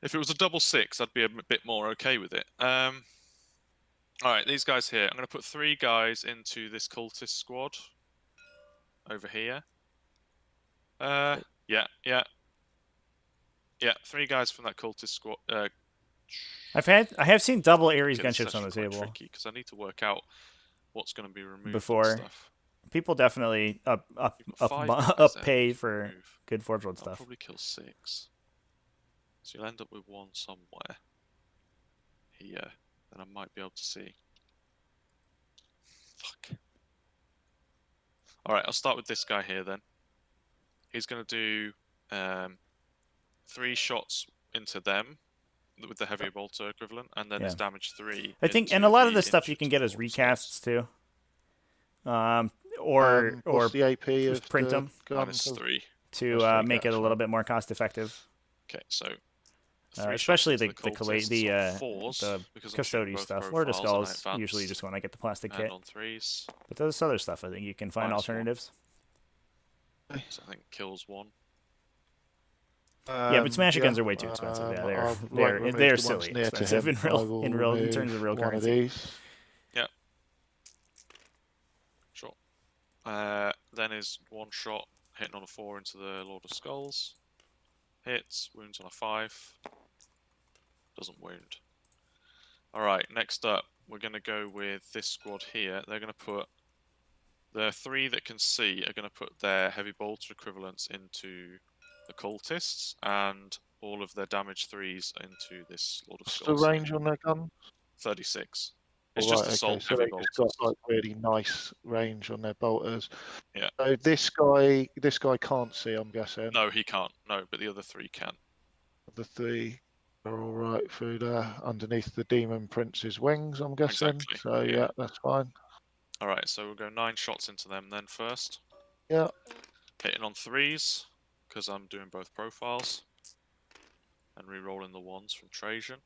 If it was a double 6, I'd be a bit more okay with it. Alright, these guys here. I'm going to put 3 guys into this cultist squad. Over here. Yeah. 3 guys from that cultist squad. I have seen double Ares Okay, this is gunships on the actually quite table tricky, because I need to work out what's going to be removed before. and stuff. People definitely up You've got 5 guys up there pay you can for remove. good Forge World I'll stuff. probably kill 6. So you'll end up with 1 somewhere. Here. Then I might be able to see. Fuck. Alright, I'll start with this guy here then. He's going to do 3 shots into them with the heavy bolter equivalent, and then his damage 3. I think, and a lot of the stuff you can get as recasts too. Or What's the AP just of print the them minus guns? 3. to make it a little bit more cost effective. Okay, so 3 especially shots the cultists on 4s, the because I'm shooting custody both stuff. Lord of profiles and I Skulls advanced, usually just when I get the plastic and kit. on 3s. But there's other stuff I think you can find Minus 1. alternatives. So I think kills 1. Yeah, but smash guns are way too expensive. Yeah, they're silly expensive in terms of real currency. These. Yeah. Sure. Then is 1 shot hitting on a 4 into the Lord of Skulls. Hits, wounds on a 5. Doesn't wound. Alright, next up, we're going to go with this squad here. They're going to put... The 3 that can see are going to put their heavy bolter equivalents into the cultists, and all of their damage 3s into this Lord of What's Skulls. the range on their gun? 36. It's Right, just assault so heavy they bolters. just got like really nice range on their bolters. Yeah. So this guy can't see, I'm guessing. No, he can't. No, but the other 3 can. The 3 are all right through there underneath the demon prince's wings, I'm guessing. Exactly, So yeah. that's fine. Alright, so we'll go 9 shots into them then first. Yeah. Hitting on 3s, because I'm doing both profiles. And re-rolling the 1s from Trajan.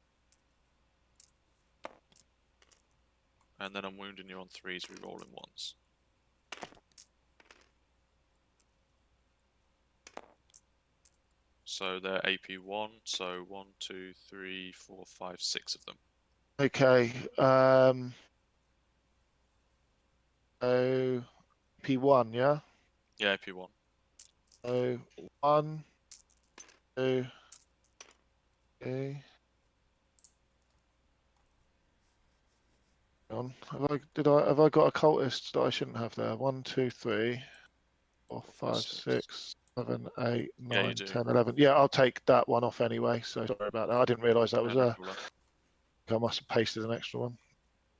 And then I'm wounding you on 3s, re-rolling 1s. So they're AP 1, so 1, 2, 3, 4, 5, 6 of them. Okay. So P1, yeah? Yeah, AP 1. So 1, 2, 3. On. Have I got a cultist that I shouldn't have there? 1, 2, 3, 4, 5, 6, 7, 8, 9, 10, 11. Yeah, I'll take that one off anyway. So sorry about that. I didn't realise that was there. I must have pasted an extra one.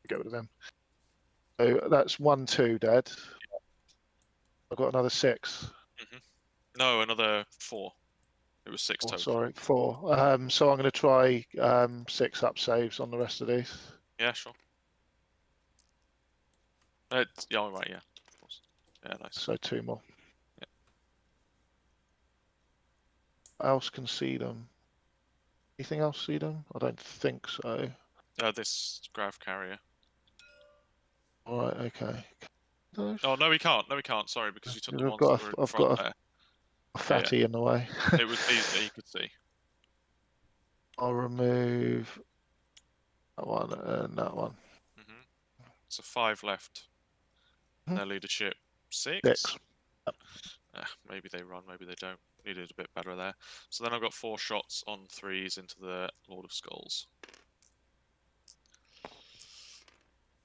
Get rid of them. So that's 1, 2 dead. I've got another 6. No, another 4. It was 6 total. Sorry, 4. So I'm going to try 6 up saves on the rest of these. Yeah, sure. Yeah, all right, yeah, of course. Yeah, nice. So 2 more. Yeah. Else can see them. Anything else see them? I don't think so. This grav carrier. All right, okay. Oh no, we can't. No, we can't. Sorry, because you took the I've ones got that were in I've front got there. a fatty in the way. It was these that you could see. I'll remove that one and that one. So 5 left. Their leadership 6. 6. Maybe they run, maybe they don't. Needed a bit better there. So then I've got 4 shots on 3s into the Lord of Skulls.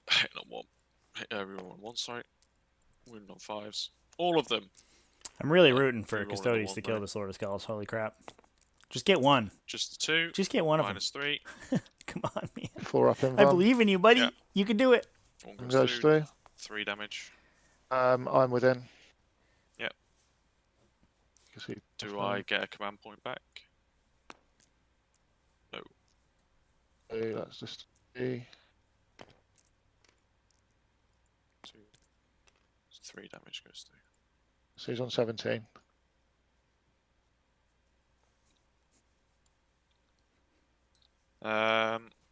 Hitting on 1. Hit everyone on 1, sorry. Wounding on 5s. All of them. I'm really rooting for re-rolling the Custodes 1, to kill right? this Lord of Skulls. Holy crap. Just get one. Just the 2. Just get one of them. Minus 3. Come on, man. 4 up in I one. believe in you, buddy. Yeah. You can do it. 1 Goes goes through. 3 damage. I'm within. Yep. 'cause he- Do I get a command point back? No. So that's just 3. 2. 3 damage goes through. So he's on 17.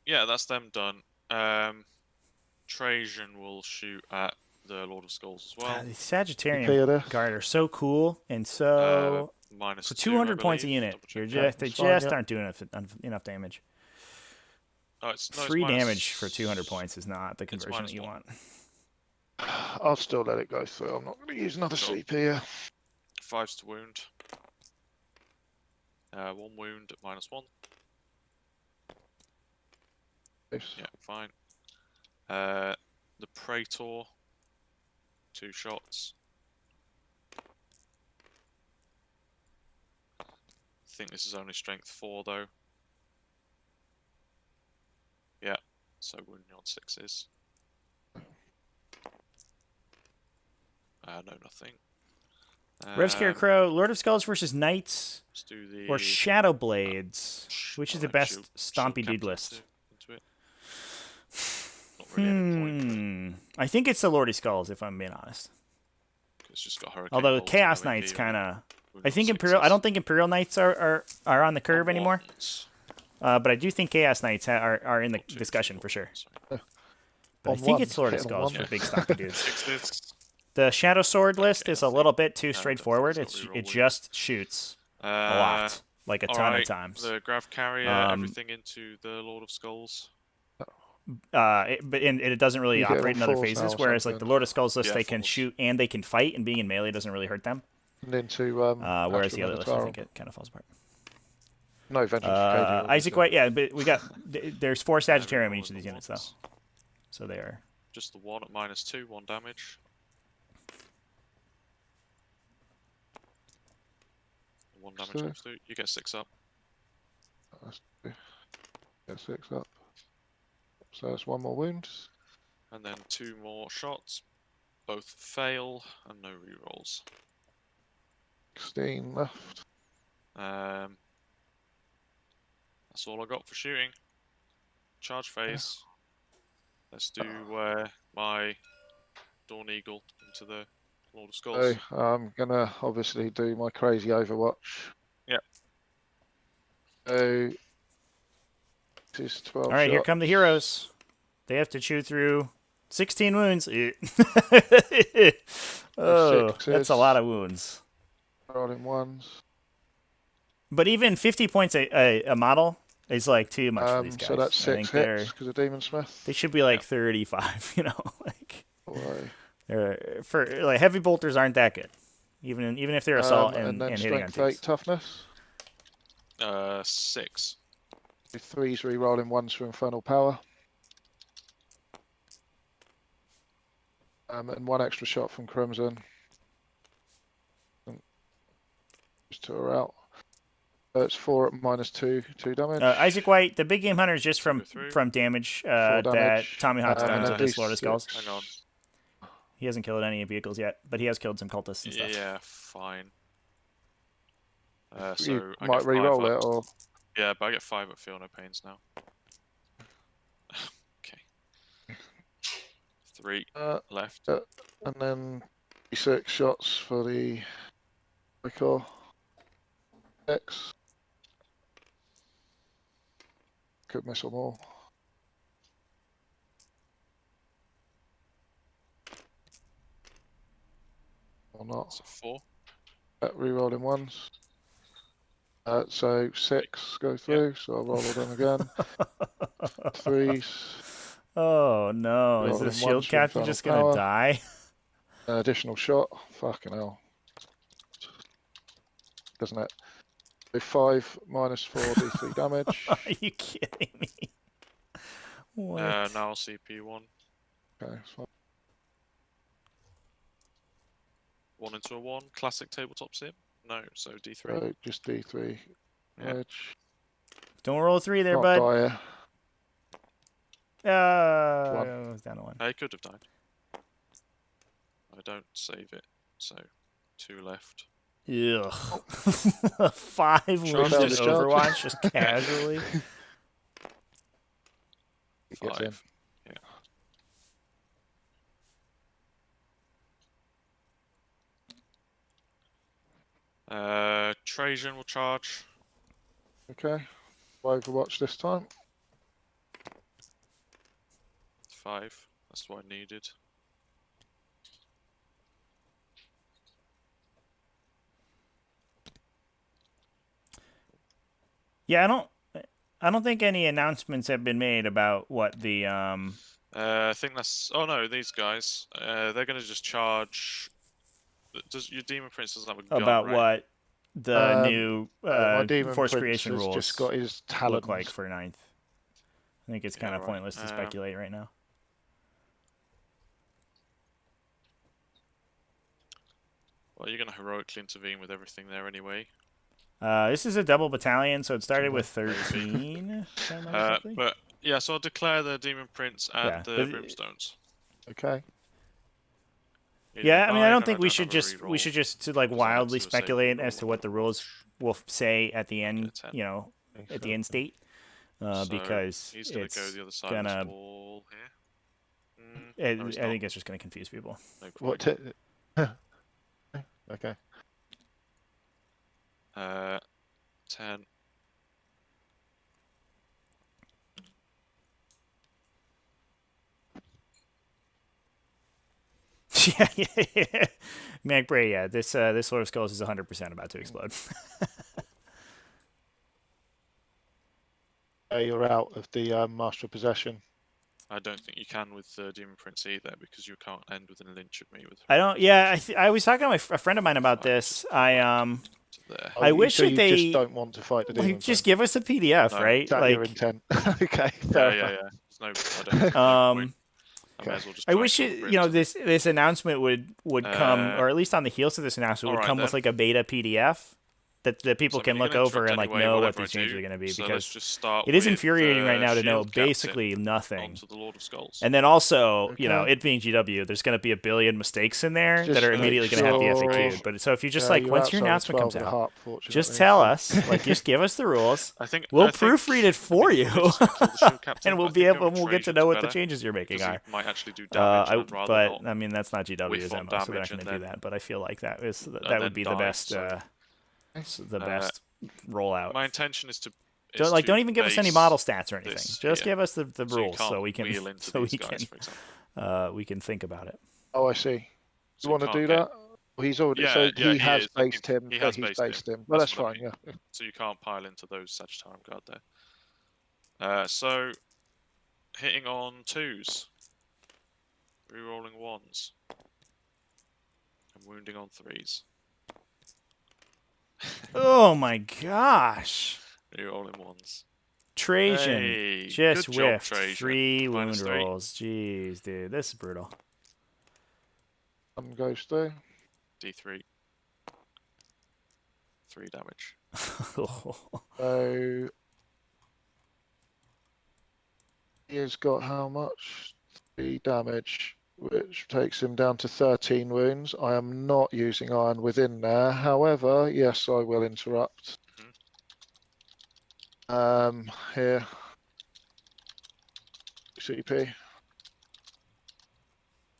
Yeah, that's them done. Trajan will shoot at the Lord of Skulls as well. The Clear Sagittarian this. guard are so cool and so Minus for 2, 200 I points a believe. unit. Double check. You're Okay, just they that's fine, just yep. aren't doing enough damage. Oh, no, 3 minus- damage for 200 points is not the conversion that you -1. want. I'll still let it go through. I'm not going to use another Sure. CP here. 5's to wound. 1 wound at -1. Yeah, fine. The Praetor, 2 shots. I think this is only strength 4 though. Yeah, so wounding on 6s. No, nothing. Rev Scarecrow, Lord of Skulls versus Knights Let's do the or Shadow Blades. Which is the best stompy dude list? Into it. Not really any point, but I think it's the Lord of Skulls, if I'm being honest. it's just got Hurricane Although Bolt and Chaos OEP Knights on kind of, wound I on think Imperial. I 6s. don't think Imperial Knights are on the curve On anymore. ones. But I do think Chaos Knights are in the Not 2s, discussion on for sure. ones, sorry. But I On think one, it's Lord of hitting on Skulls one. for big stompy dudes. 6s. The Shadow Sword list Okay, is I a think- little bit too I don't think straightforward. it's got reroll It wound. just shoots a lot, like a ton of Alright, times. The Grav Carrier, everything into the Lord of Skulls. It doesn't really You hit operate in on other 4s phases. now or Whereas like the something. Lord of Skulls list, Yeah, they can 4s. shoot and they can fight, and being in melee doesn't really hurt them. And into Whereas the Astra other list, I Minotaur. think it kind of falls apart. No Vengeance for KD. Isaac White, yeah, but we got there's 4 Sagittarium in Reroll each of the these units though, ones. so they are. Just the 1 at -2, 1 damage. 1 damage So- goes through. You get 6 up. Get 6 up. So that's 1 more wound. And then 2 more shots. Both fail and no rerolls. 16 left. That's all I got for shooting. Charge phase. Let's do my Dawn Eagle into the Lord of So Skulls. I'm gonna obviously do my crazy Overwatch. Yep. So this is 12 All right, here shots. come the heroes. They have to chew through 16 wounds. Oh, that's a Sixes. lot of wounds. Rolling ones. But even 50 points a model is like too much for these guys. So that's I 6 think they're hits because of Demon Smith. they should be like 35. You know, like Away. they're for like heavy bolters aren't that good. Even if they're assault and then hitting on strength 8 takes. toughness. 6. Do 3s re-rolling 1s for infernal power. And 1 extra shot from Crimson. Just 2 are out. So it's 4 at -2, 2 damage. Isaac White, the big game hunter is just from Go through. damage 4 that damage. TommiHawk's done and to a this Lord of Skulls. D6. Hang on. He hasn't killed any vehicles yet, but he has killed some cultists and stuff. Yeah, fine. You So I might get 5 re-roll up. it, or Yeah, but I get 5 at Feel No Pains now. Okay. 3 left. and then 6 shots for the Recall. X. Could miss them all. Or not. So 4. Re-rolling ones. So 6 go through, so I'll roll them again. 3s. Oh no, is Rolling this shield ones for captain infernal just gonna power. die? An additional shot. Fucking hell. Doesn't it? So 5 -4 d3 damage. Are you kidding me? What? Now CP1. Okay, that's fine. 1 into a 1. Classic tabletop sim? No, so D3. So just d3 Yeah. damage. Don't roll a 3 there, Not bud. dire. It was down to 1. I could have died. I don't save it, so 2 left. Ugh. 5 wins in failed his charge. Overwatch just casually. He gets in. 5. Yeah. Trajan will charge. Okay. Overwatch this time. 5. That's what I needed. Yeah, I don't think any announcements have been made about what the I think that's. Oh no, these guys. They're gonna just charge. Does your Demon Prince doesn't have a gun, about right? what the new my Demon Force Prince creation has rules just got his look talons. like for 9th. I think it's kind of right. pointless to speculate right now. Well, you're gonna heroically intervene with everything there anyway. This is a double battalion, so it started with 13. if I remember correctly. But yeah, so I'll declare the Demon Prince and Yeah, the but- Brimstones. Okay. Yeah, I mean, I don't and think we don't should have a just reroll. to like Because I had wildly to say speculate reroll. as to what the rules will say at the end. 10. You know, at the end state, So because he's gonna it's go the other side of gonna. this wall here. No, he's I not. think it's just going to confuse people. No What? point. Okay. 10. yeah. MacBray, yeah. This Lord of Skulls is 100% about to explode. You're out of the Master of Possession. I don't think you can with Demon Prince either because you can't end with an lynch of me with. I don't. Yeah, I was talking to a friend of mine about this. I There. I wish so that you they just don't want to fight the Demon like just Prince. give us a PDF, No. right? Is that Like, your intent? Okay. Yeah, Fair yeah, enough. yeah. There's no. I don't. No point. I may Okay. as well just I try wish and it, kill you know, Prince. this announcement would come, Uh, or at least on the heels of this announcement, would alright come with then. like a beta PDF that people So, I can mean, you're look gonna over and interrupt like anyway, know what whatever these I changes do. are going to be, So let's because just start it is with infuriating right now to know Shield Captain basically nothing. onto the Lord of Skulls. And then also, you know, Okay. it being GW, there's going to be a billion mistakes in there Just that are make immediately going to have sure- DFAQ'd. But so if you just Yeah, like you're once your outside announcement 12 comes and a out, half, fortunately, just so- tell us, like, just give us the rules. I think We'll I think- proofread it for I think you, we'll just kill the Shield Captain, and but we'll I be think able, going and we'll get to Trajan's know what the better, changes you're making 'cause are. he might actually do damage. and I'd rather But not. I mean, that's not GW's whiff on MO, so they're not damage going and to do then- that. But I feel like that would then be the die, best, so- the best rollout. My intention is to. Don't even give us any base model stats or anything. this Just here. give us the so you rules so can't we can wheel into so these we guys, can for example. we can think about it. Oh, I see. So You want to can't do get- that? Well, he's already. Yeah, so yeah, he has is. I think based him. he so has he's based based him. him. Well, That's that's what I fine. mean. Yeah. So you can't pile into those Sagittarium Guard there. So hitting on 2s, rerolling 1s, and wounding on 3s. Oh my gosh, Rerolling 1s. Trajan Hey, just good job, whiffed Trajan. 3 wound -3. rolls. Jeez, dude, this is brutal. Goes through. D3. 3 damage. So he has got how much? 3 damage, which takes him down to 13 wounds. I am not using iron within there. However, yes, I will interrupt. Here. CP.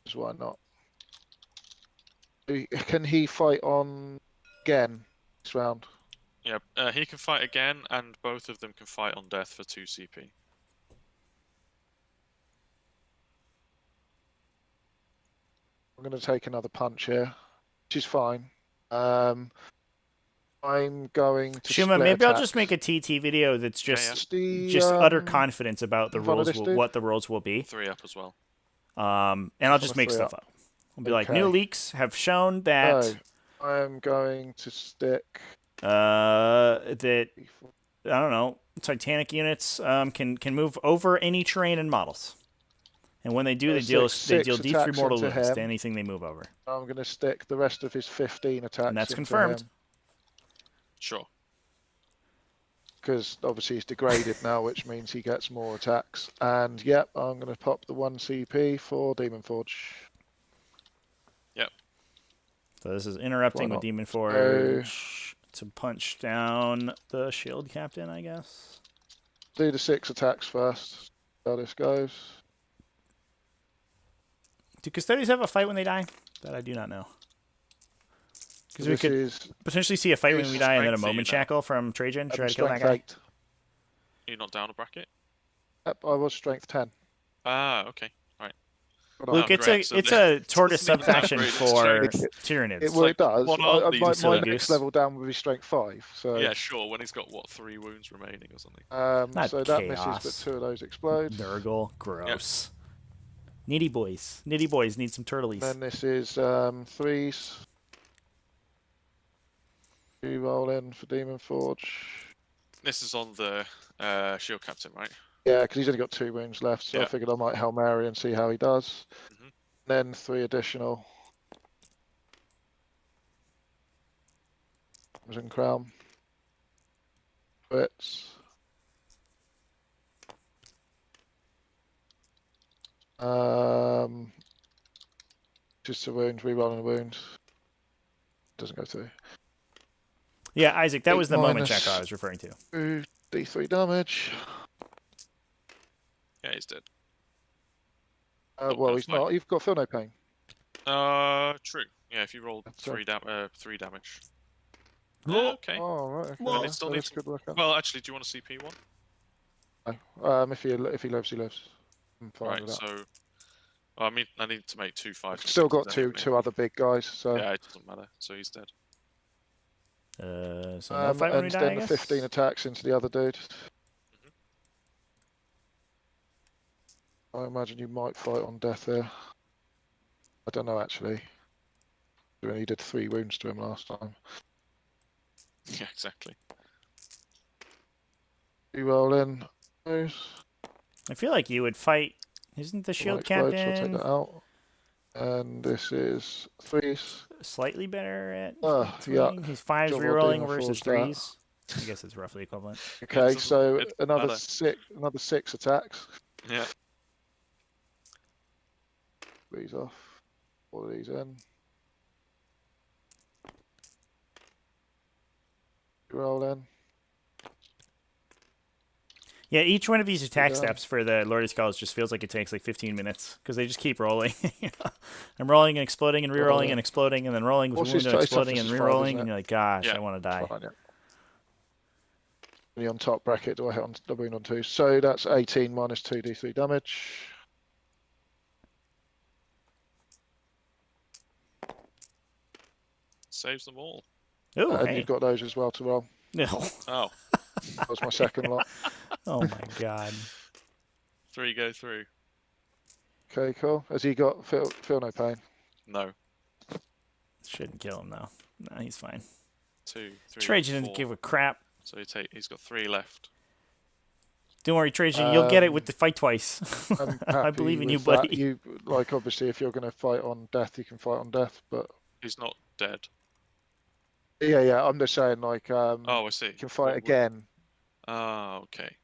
Because why not? Can he fight on again this round? Yeah, he can fight again, and both of them can fight on death for 2 CP. I'm going to take another punch here, which is fine. I'm going to Shuma, split maybe I'll attacks. just make a TT video that's just The, just utter confidence about the in front of rules, this dude? what the rules will be. 3 up as well. And I'll just a make 3 stuff up. up. I'll be like, Okay. new leaks have shown that So, I am going to stick. that I don't know, Titanic units can move over any terrain and models. And when they do, So they deal six D3 attacks mortal into wounds to him. anything they move over. I'm going to stick the rest of his 15 attacks. And that's into confirmed. Sure. Because obviously he's degraded now, which means he gets more attacks. And yep, I'm going to pop the 1 CP for Demon Forge. So this is interrupting Why with not? Demon Forge to punch down the shield captain, I guess. Do the 6 attacks first. See how this goes. Do Custodians have a fight when they die? That I do not know. Because we This could is potentially see a fight when we die and then a strength for you moment now. shackle from Trajan to try to kill that strength guy. 8. You're not down a bracket? Yep, I was strength 10. Ah, okay. Luke, Oh, it's great. So a tortoise doesn't even subfaction upgrade its for strength. Tyranids. Well, like, it does. what are these My silly next goose? level down would be strength 5. So Yeah, sure. When he's got what 3 wounds remaining or something. Not so that misses, chaos. but 2 of those explode. Nurgle, gross. Nitty boys. Nitty boys need some turtlies. Then this is 3s. 2 roll in for Demon Forge. This is on the shield captain, right? Yeah, because he's only got 2 wounds left, so I Yeah. figured I might Hail Mary and see how he does. Mhm. Then 3 additional. Crimson Crown. Crits. Just a wound, re-rolling a wound. Doesn't go through. Yeah, Isaac, that was the moment minus- check I was referring to. 2 D3 damage. Yeah, he's dead. Well, that's he's fine. not. You've got Feel No Pain. True. Yeah, if you roll That's 3 damage. Whoa. Okay. Oh, right. Okay. Well, it still So needs that's good work. Well, actually, do you want a CP one? If he lives, he lives. I'm fine Right. with that. So, I mean, I need to make 2 5s. I've still got two other big guys. So Yeah, it doesn't matter. So he's dead. So no fight when we and die, I then the guess? 15 attacks into the other dude. I imagine you might fight on death here. I don't know actually. We only did 3 wounds to him last time. Yeah, exactly. You roll in. Those. I feel like you would fight. Isn't the shield Explode, so I'll take captain that out. And this is 3s. slightly better at Yeah. swinging? He's 5s Job well rerolling done, versus forged that. 3s. I guess it's roughly equivalent. Okay, doesn't- so it another matter. another 6 attacks. Yeah. These off. All of these in. Roll in. Yeah, each one of these attack done. steps for the Lord of Skulls just feels like it takes like 15 minutes because they just keep rolling. I'm rolling and exploding and re-rolling and exploding and then rolling with What's wound his and toughness exploding is and 5, re-rolling isn't and it? you're like, gosh, Yeah. I want to die. Fine, yeah. Only on top bracket do I hit on the wound on 2. So that's 18 minus 2d3 damage. Saves them all. Ooh, And hey. you've got those as well to roll. No. Oh, That was my second lot. Oh my god. 3 go through. Okay, cool. Has he got feel no pain? No. Shouldn't kill him though. No, he's fine. 2, 3, Trajan 4. didn't give a crap. So he's got 3 left. Don't worry, Trajan, you'll get it with the fight twice. I'm I happy believe in you, with that. buddy. You like obviously if you're going to fight on death, you can fight on death. But He's not dead. yeah. I'm just saying like Oh, I see. you can fight What would- again. Oh, okay.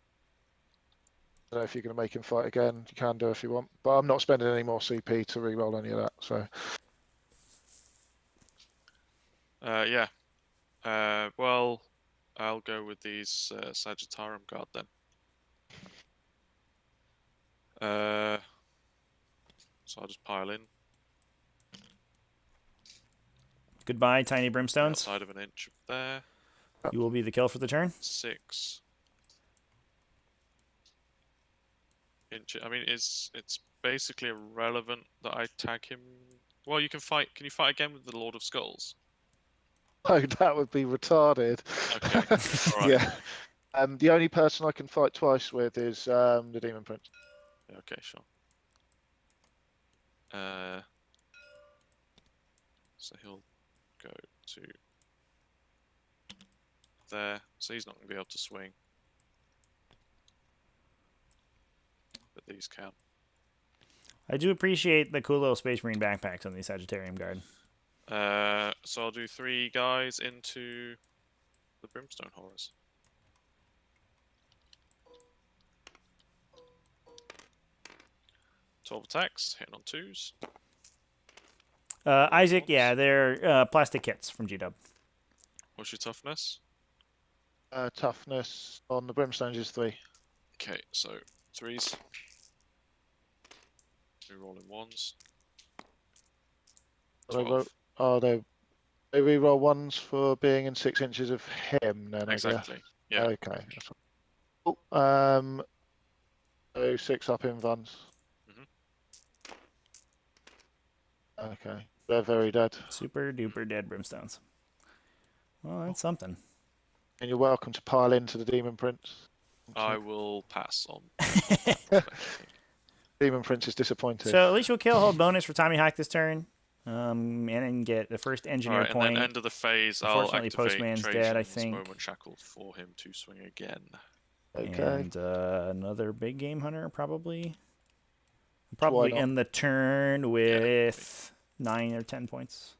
So if you're going to make him fight again, you can do if you want. But I'm not spending any more CP to re-roll any of that. So Yeah. Well, I'll go with these Sagittarium Guard then. So I'll just pile in Goodbye, tiny brimstones. outside of an inch of there. You will be the kill for the turn. 6 inch. I mean, it's basically irrelevant that I tag him. Well, you can fight. Can you fight again with the Lord of Skulls? oh, that would be retarded. Okay. All right. Yeah. The only person I can fight twice with is the Demon Prince. Okay, sure. So he'll go to there. So he's not going to be able to swing. But these can. I do appreciate the cool little Space Marine backpacks on the Sagittarium Guard. So I'll do 3 guys into the Brimstone Horrors. Twelve attacks, hitting on 2s. Isaac, ones? yeah, they're plastic kits from G-Dub. What's your toughness? Toughness on the brimstones is 3. Okay, so 3s. Rerolling 1s. They 12. they reroll 1s for being in 6 inches of him. Then Exactly. I guess. Yeah. Okay. So 6 up in Vuns. Okay, they're very dead. Super duper dead brimstones. Well, that's something. And you're welcome to pile into the Demon Prince. I will pass on that aspect, I think. Demon Prince is disappointed. So at least you'll kill hold bonus for TommiHawk this turn. And then get the first engineer Alright, point. and then end of the phase, I'll Unfortunately, activate Postman's Trajan's dead, I think. Moment Shackle for him to swing again. Okay. And another big game hunter, probably. Probably end the turn with 9 or 10 points.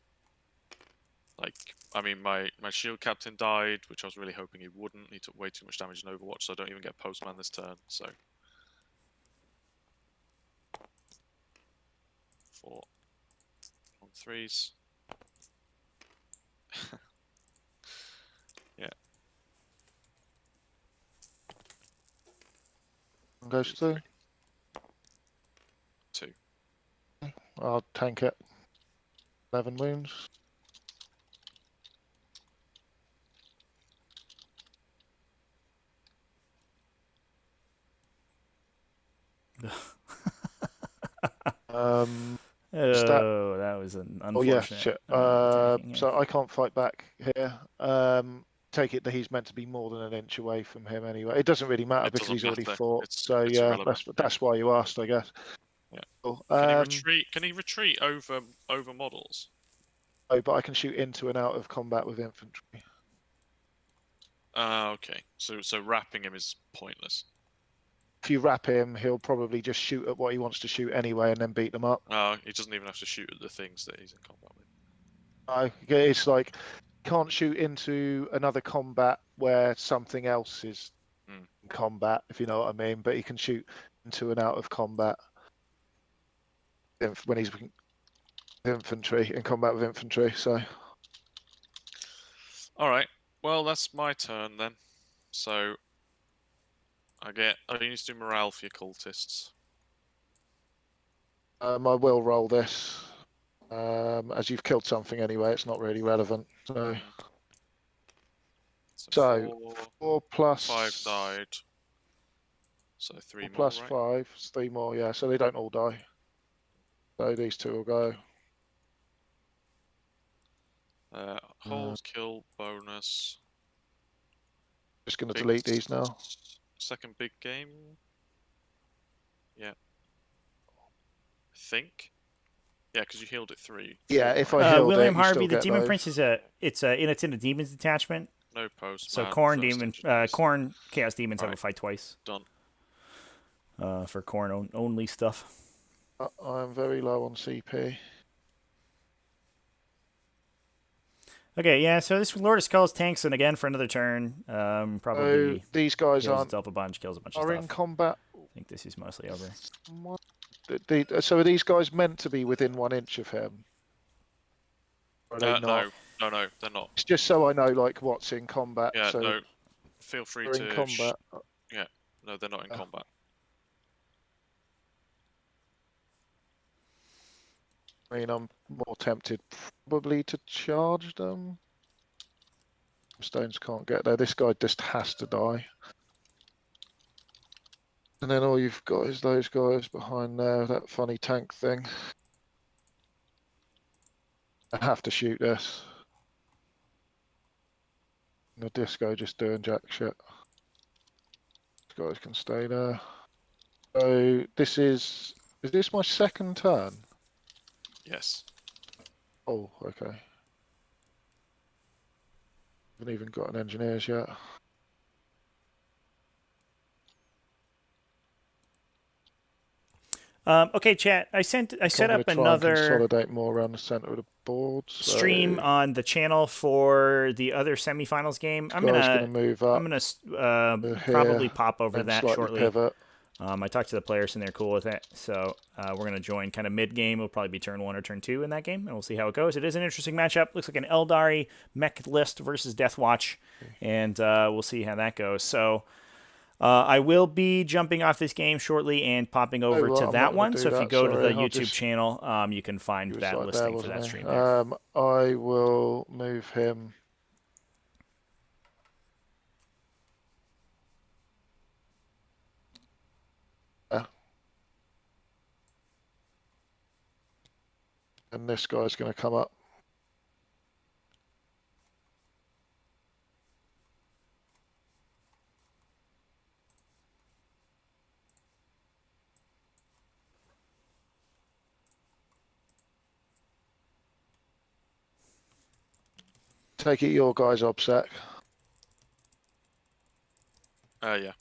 Like, I mean, my shield captain died, which I was really hoping he wouldn't. He took way too much damage in Overwatch, so I don't even get Postman this turn. So 4 on 3s. Yeah. Goes to 2. I'll tank it. 11 wounds. Oh, that was an unfortunate. Oh yeah, shit. attacking, yeah. So I can't fight back here. Take it that he's meant to be more than an inch away from him anyway. It doesn't really matter It because doesn't he's already matter. fought. It's yeah, irrelevant. that's why you asked, I guess. Yeah. Cool. Can he retreat? Can he retreat over models? Oh, but I can shoot into and out of combat with infantry. Okay. So wrapping him is pointless. If you wrap him, he'll probably just shoot at what he wants to shoot anyway, and then beat them up. He doesn't even have to shoot at the things that he's in combat with. It's like can't shoot into another combat where something else is in combat, if you know what I mean. But he can shoot into and out of combat when he's infantry in combat with infantry. So, all right. Well, that's my turn then. So I need to do morale for your cultists. I will roll this. As you've killed something anyway, it's not really relevant. So 4 plus 5 died. So 3 more. Plus right? 5, 3 more. Yeah, so they don't all die. So these 2 will go. Hold kill bonus. Just going to delete these now. Second big game. Yeah. I think. Yeah, because you healed it 3. Yeah, if I healed William it, you Harvey, still the get Demon those. Prince is it's in a Demons detachment. No post. So Khorne Chaos Demons have a fight twice. Done. For Khorne only stuff. I'm very low on CP. Okay, yeah. So this Lord of Skulls tanks and again for another turn. Probably. So these guys kills aren't itself a bunch, kills a bunch of are stuff. in combat. I think this is mostly over. So are these guys meant to be within 1 inch of him? Or are they not? No, they're not. It's just so I know like what's in combat. Yeah, so no. Feel free they're to. in combat. Yeah, no, they're not in combat. I mean, I'm more tempted probably to charge them. Stones can't get there. This guy just has to die. And then all you've got is those guys behind there, that funny tank thing. I have to shoot this. And the disco just doing jack shit. These guys can stay there. So this is this my second turn? Yes. Oh, okay. Haven't even got an engineers yet. Okay, chat. I set up another consolidate more around the center of the board. stream on the channel for the other semifinals game. I'm gonna move up. I'm gonna probably pop over that shortly. Pivot. I talked to the players and they're cool with it. So we're going to join kind of mid-game. It'll probably be turn 1 or turn 2 in that game, and we'll see how it goes. It is an interesting matchup. Looks like an Eldari mech list versus Deathwatch, and we'll see how that goes. So I will be jumping off this game shortly and popping over what? to I'm that not gonna one. do So if you that, go to the sorry. I'll YouTube just- channel, you can find He was that right listing there, for that wasn't he? stream there. I will move him. And this guy's going to come up. Take it your guy's OBSEC. Yeah.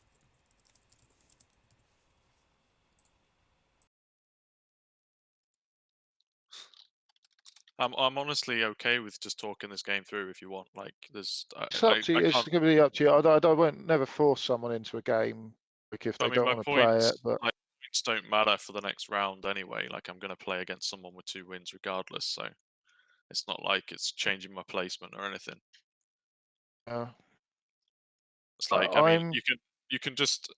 I'm honestly okay with just talking this game through if you want. Like, there's It's up to you. It's can't. going to be up to you. I won't never force someone into a game like if I they mean, don't my want to play points, it. But my points don't matter for the next round anyway. Like, I'm going to play against someone with 2 wins regardless. So it's not like it's changing my placement or anything. It's like, I mean, you can just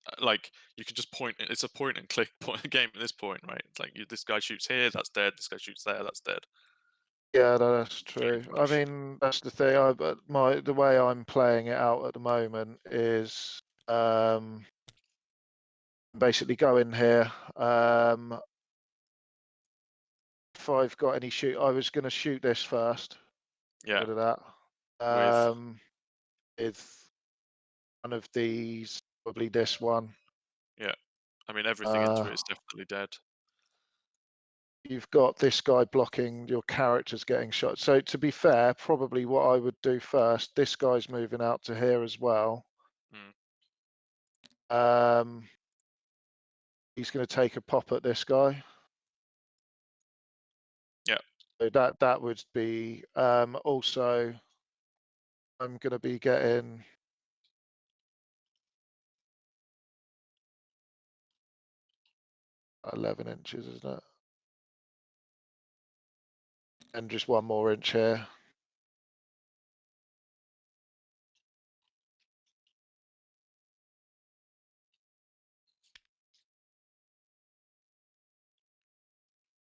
point. It's a point and click point game at this point, right? It's like this guy shoots here, that's dead. This guy shoots there, that's dead. yeah, that's true. I much. mean, that's the thing. But the way I'm playing it out at the moment is basically go in here. If I've got any shoot, I was going to shoot this first. Yeah. Rid of that. With one of these, probably this one. Yeah. I mean, everything into it is definitely dead. You've got this guy blocking your characters getting shot. So to be fair, probably what I would do first, this guy's moving out to here as well. He's going to take a pop at this guy. Yeah. So that would be also I'm going to be getting 11 inches, isn't it? And just 1 more inch here.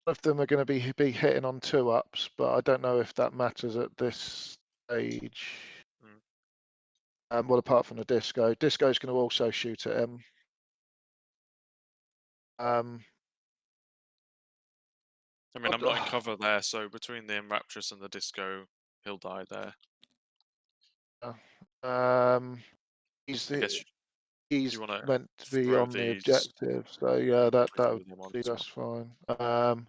Of them are going to be hitting on 2-ups, but I don't know if that matters at this stage. Well, apart from the disco, disco's going to also shoot at him. I mean, I'm not in cover there, so between the Raptress and the disco, he'll die there. He's meant to be on the objective, so yeah, that's fine. And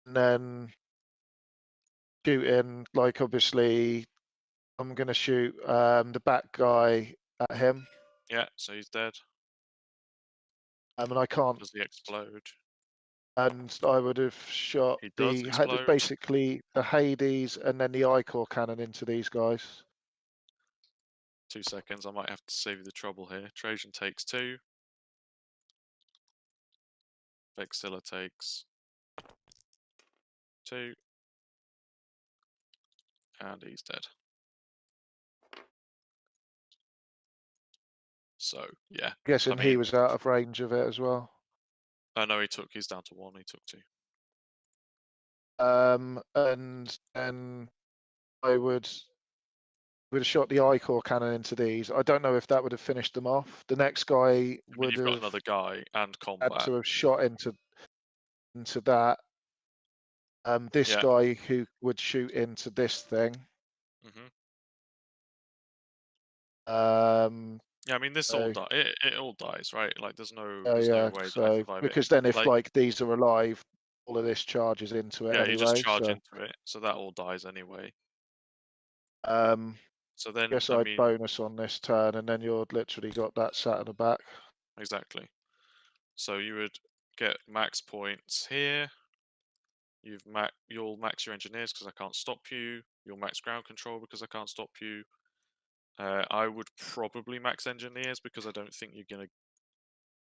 then shooting, like obviously, I'm gonna shoot the back guy at him. Yeah, so he's dead. And I can't. Does he explode? And I would have shot basically the Hades and then the Icor cannon into these guys. 2 seconds, I might have to save you the trouble here. Trajan takes 2. Vexilla takes 2. And he's dead. So, yeah. Guessing he was out of range of it as well. No, he's down to 1, he took 2. And then I would have shot the Icor cannon into these. I don't know if that would have finished them off. The next guy would have got another guy and combat. Had to have shot into that. This guy who would shoot into this thing. Yeah, I mean, this all it all dies, right? Like, there's no way that I survive because it. then if like these are alive, all of this charges into it anyway. You just charge into it, so that all dies anyway. So then, guess I'd bonus on this turn, and then you've literally got that sat in the back. Exactly. So you would get max points here. You'll max your engineers because I can't stop you. You'll max ground control because I can't stop you. I would probably max engineers because I don't think you're gonna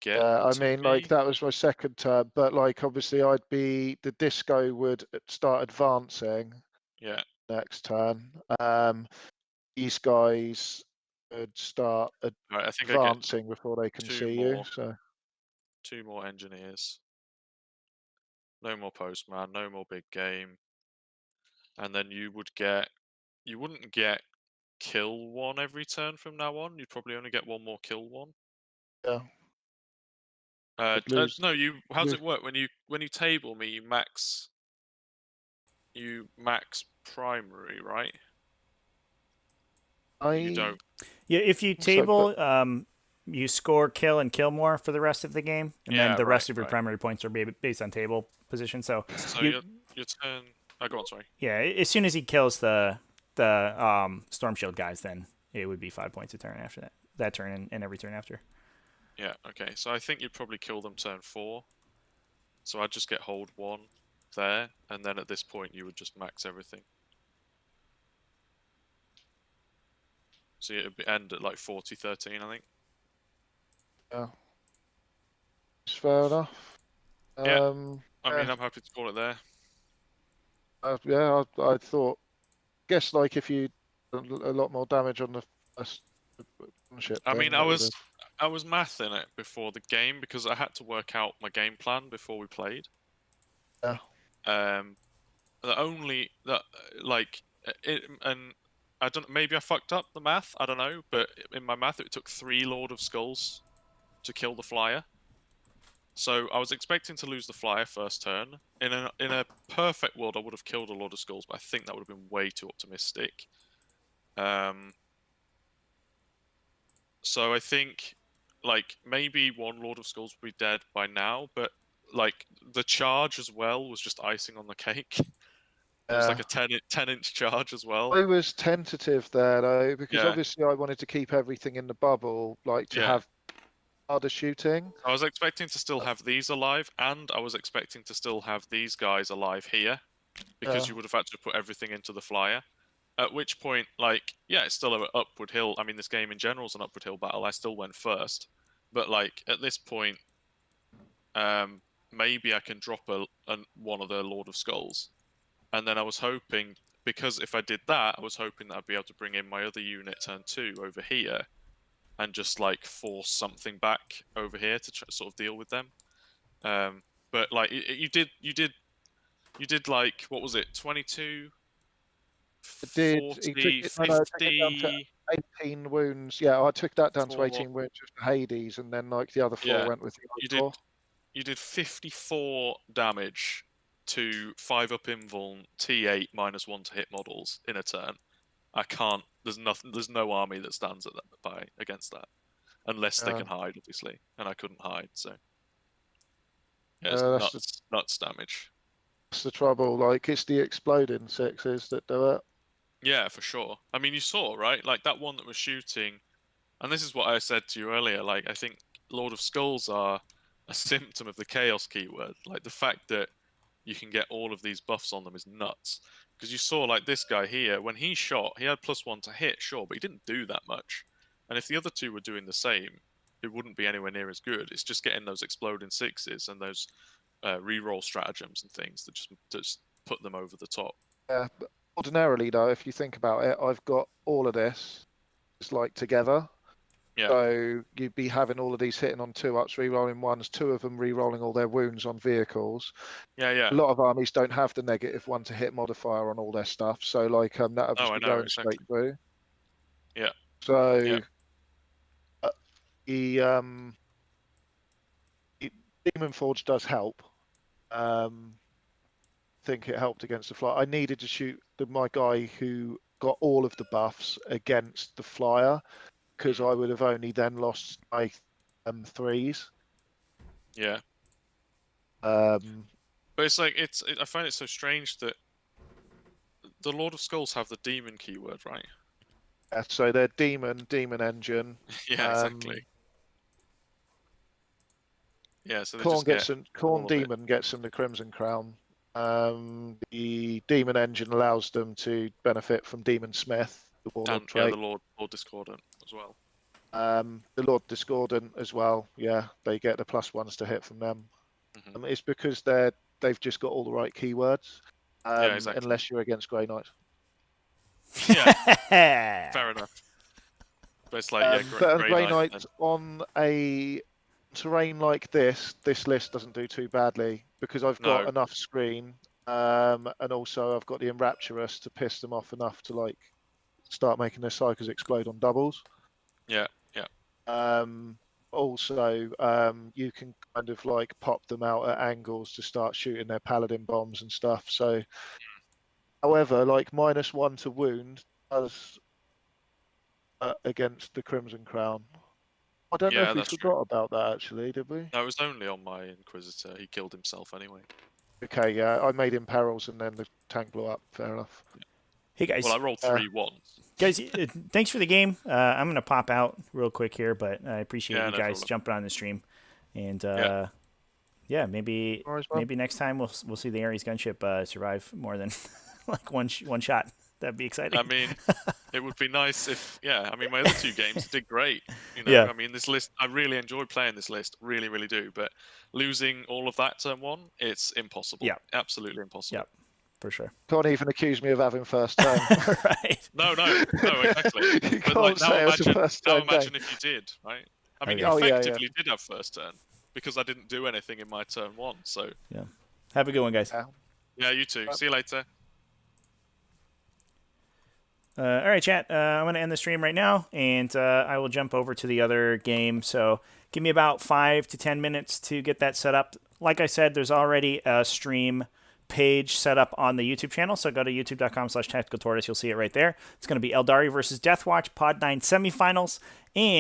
get I to mean, me. like that was my second turn, but like obviously the disco would start advancing Yeah. next turn. These guys would start Right, I think I get advancing before they can 2 see you. more. So 2 more engineers. No more postman, no more big game. And then you wouldn't get kill 1 every turn from now on. You'd probably only get 1 more kill 1. yeah, I'd lose. No, how does it work when you table me? You max primary, right? You I don't. Yeah, if you so, but table, you score kill and kill more for the rest of the game, and then Yeah, the right, rest of your right. primary points are based on table position. So So you, your turn. Oh, go on. Sorry. yeah, as soon as he kills the storm shield guys, then it would be 5 points a turn after that turn and every turn after. Yeah. Okay. So I think you'd probably kill them turn 4. So I'd just get hold 1 there, and then at this point you would just max everything. So it would end at like 40-13, I think. yeah, it's fair enough. Yeah. I Yeah, mean, I'm happy to call it there. yeah. I thought, guess like if you a lot more damage on the first ship I thing, mean, that would have. I was mathing it before the game because I had to work out my game plan before we played. Yeah. Like it, and I don't. Maybe I fucked up the math. I don't know, but in my math, it took 3 Lord of Skulls to kill the flyer. So I was expecting to lose the flyer first turn. In a perfect world, I would have killed a Lord of Skulls, but I think that would have been way too optimistic. So I think like maybe 1 Lord of Skulls would be dead by now, but like the charge as well was just icing on the cake. It was like a 10-inch charge as well. I was tentative there though, because Yeah, obviously I wanted to keep everything in the bubble, like to yeah. have harder shooting. I was expecting to still have these alive, and I was expecting to still have these guys alive here, because you would have had to put everything into the flyer. At which point, like, yeah, it's still an upward hill. I mean, this game in general is an upward hill battle. I still went first, but like at this point, maybe I can drop one of the Lord of Skulls, and then I was hoping, because if I did that, I was hoping that I'd be able to bring in my other unit turn 2 over here, and just like force something back over here to sort of deal with them. But like you did like, what was it, 22, It did. 40, No, no, it took it down to 50, 18 wounds. Yeah, I took that down to 4. 18 wounds just for Hades, and then like the other 4 Yeah, went with the you other 4. you did 54 damage to 5 up invuln T8 -1 to hit models in a turn. I can't. There's nothing. There's no army that stands at that against that, unless they can hide, obviously. And I couldn't hide, so yeah, it's nuts damage. That's the trouble. Like it's the exploding 6s that do it. Yeah, for sure. I mean, you saw, right? Like that one that was shooting, and this is what I said to you earlier. Like I think Lord of Skulls are a symptom of the Chaos keyword. Like the fact that you can get all of these buffs on them is nuts. Because you saw like this guy here, when he shot, he had +1 to hit, sure, but he didn't do that much. And if the other 2 were doing the same, it wouldn't be anywhere near as good. It's just getting those exploding 6s and those reroll stratagems and things that just put them over the top. Yeah, but ordinarily though, if you think about it, I've got all of this just like together. Yeah. So you'd be having all of these hitting on 2-ups, re-rolling 1s, 2 of them re-rolling all their wounds on vehicles. Yeah, yeah. A lot of armies don't have the -1 to hit modifier on all their stuff, so like that would just be going straight through. Yeah. So the Demon Forge does help. I think it helped against the flyer. I needed to shoot my guy who got all of the buffs against the flyer, because I would have only then lost my 3s. Yeah. But it's like I find it so strange that the Lord of Skulls have the demon keyword, right? Yeah, so they're demon engine. Yeah, exactly. Yeah, so they Khorne just gets get Khorne Demon gets them the Crimson Crown. The Demon Engine allows them to benefit from Demon Smith, the Warlord trait. Yeah, the Lord Discordant as well. The Lord Discordant as well. Yeah, they get the +1s to hit from them. It's because they've just got all the right keywords. Yeah, exactly. Unless you're against Grey Knight. Yeah, fair enough. But it's like, but Grey Grey Knight Knight on a terrain like this list doesn't do too badly because I've got No. enough screen, and also I've got the Enrapturous to piss them off enough to like start making their cycles explode on doubles. Yeah. Also, you can kind of like pop them out at angles to start shooting their paladin bombs and stuff. So, however, like -1 to wound does against the Crimson Crown. I don't know if we that's forgot about that actually, did we? No, it was only on my Inquisitor. He killed himself anyway. Okay, yeah, I made him perils and then the tank blew up. Fair enough. Hey guys. Well, I rolled 3 ones. Guys, thanks for the game. I'm going to pop out real quick here, but I appreciate you guys jumping on the stream. And maybe next time we'll see the Ares gunship survive more than like one shot. That'd be exciting. I mean, it would be nice if, my other 2 games did great. Yeah. I mean, this list, I really enjoyed playing this list, really, really do. But losing all of that turn 1, it's impossible. Yeah. Absolutely impossible. Yeah, for sure. Can't even accuse me of having first turn. Right. No, exactly. You But can't like, say it's a first now turn imagine game. if you did, right? I mean, Okay. you effectively did have first turn because I didn't do anything in my turn 1. So yeah, have a good one, guys. Yeah, you too. See you later. All right, chat. I'm going to end the stream right now, and I will jump over to the other game. So give me about 5 to 10 minutes to get that set up. Like I said, there's already a stream page set up on the YouTube channel, so go to youtube.com/tacticaltortoise. You'll see it right there. It's going to be Eldari versus Deathwatch, Pod 9 semifinals, and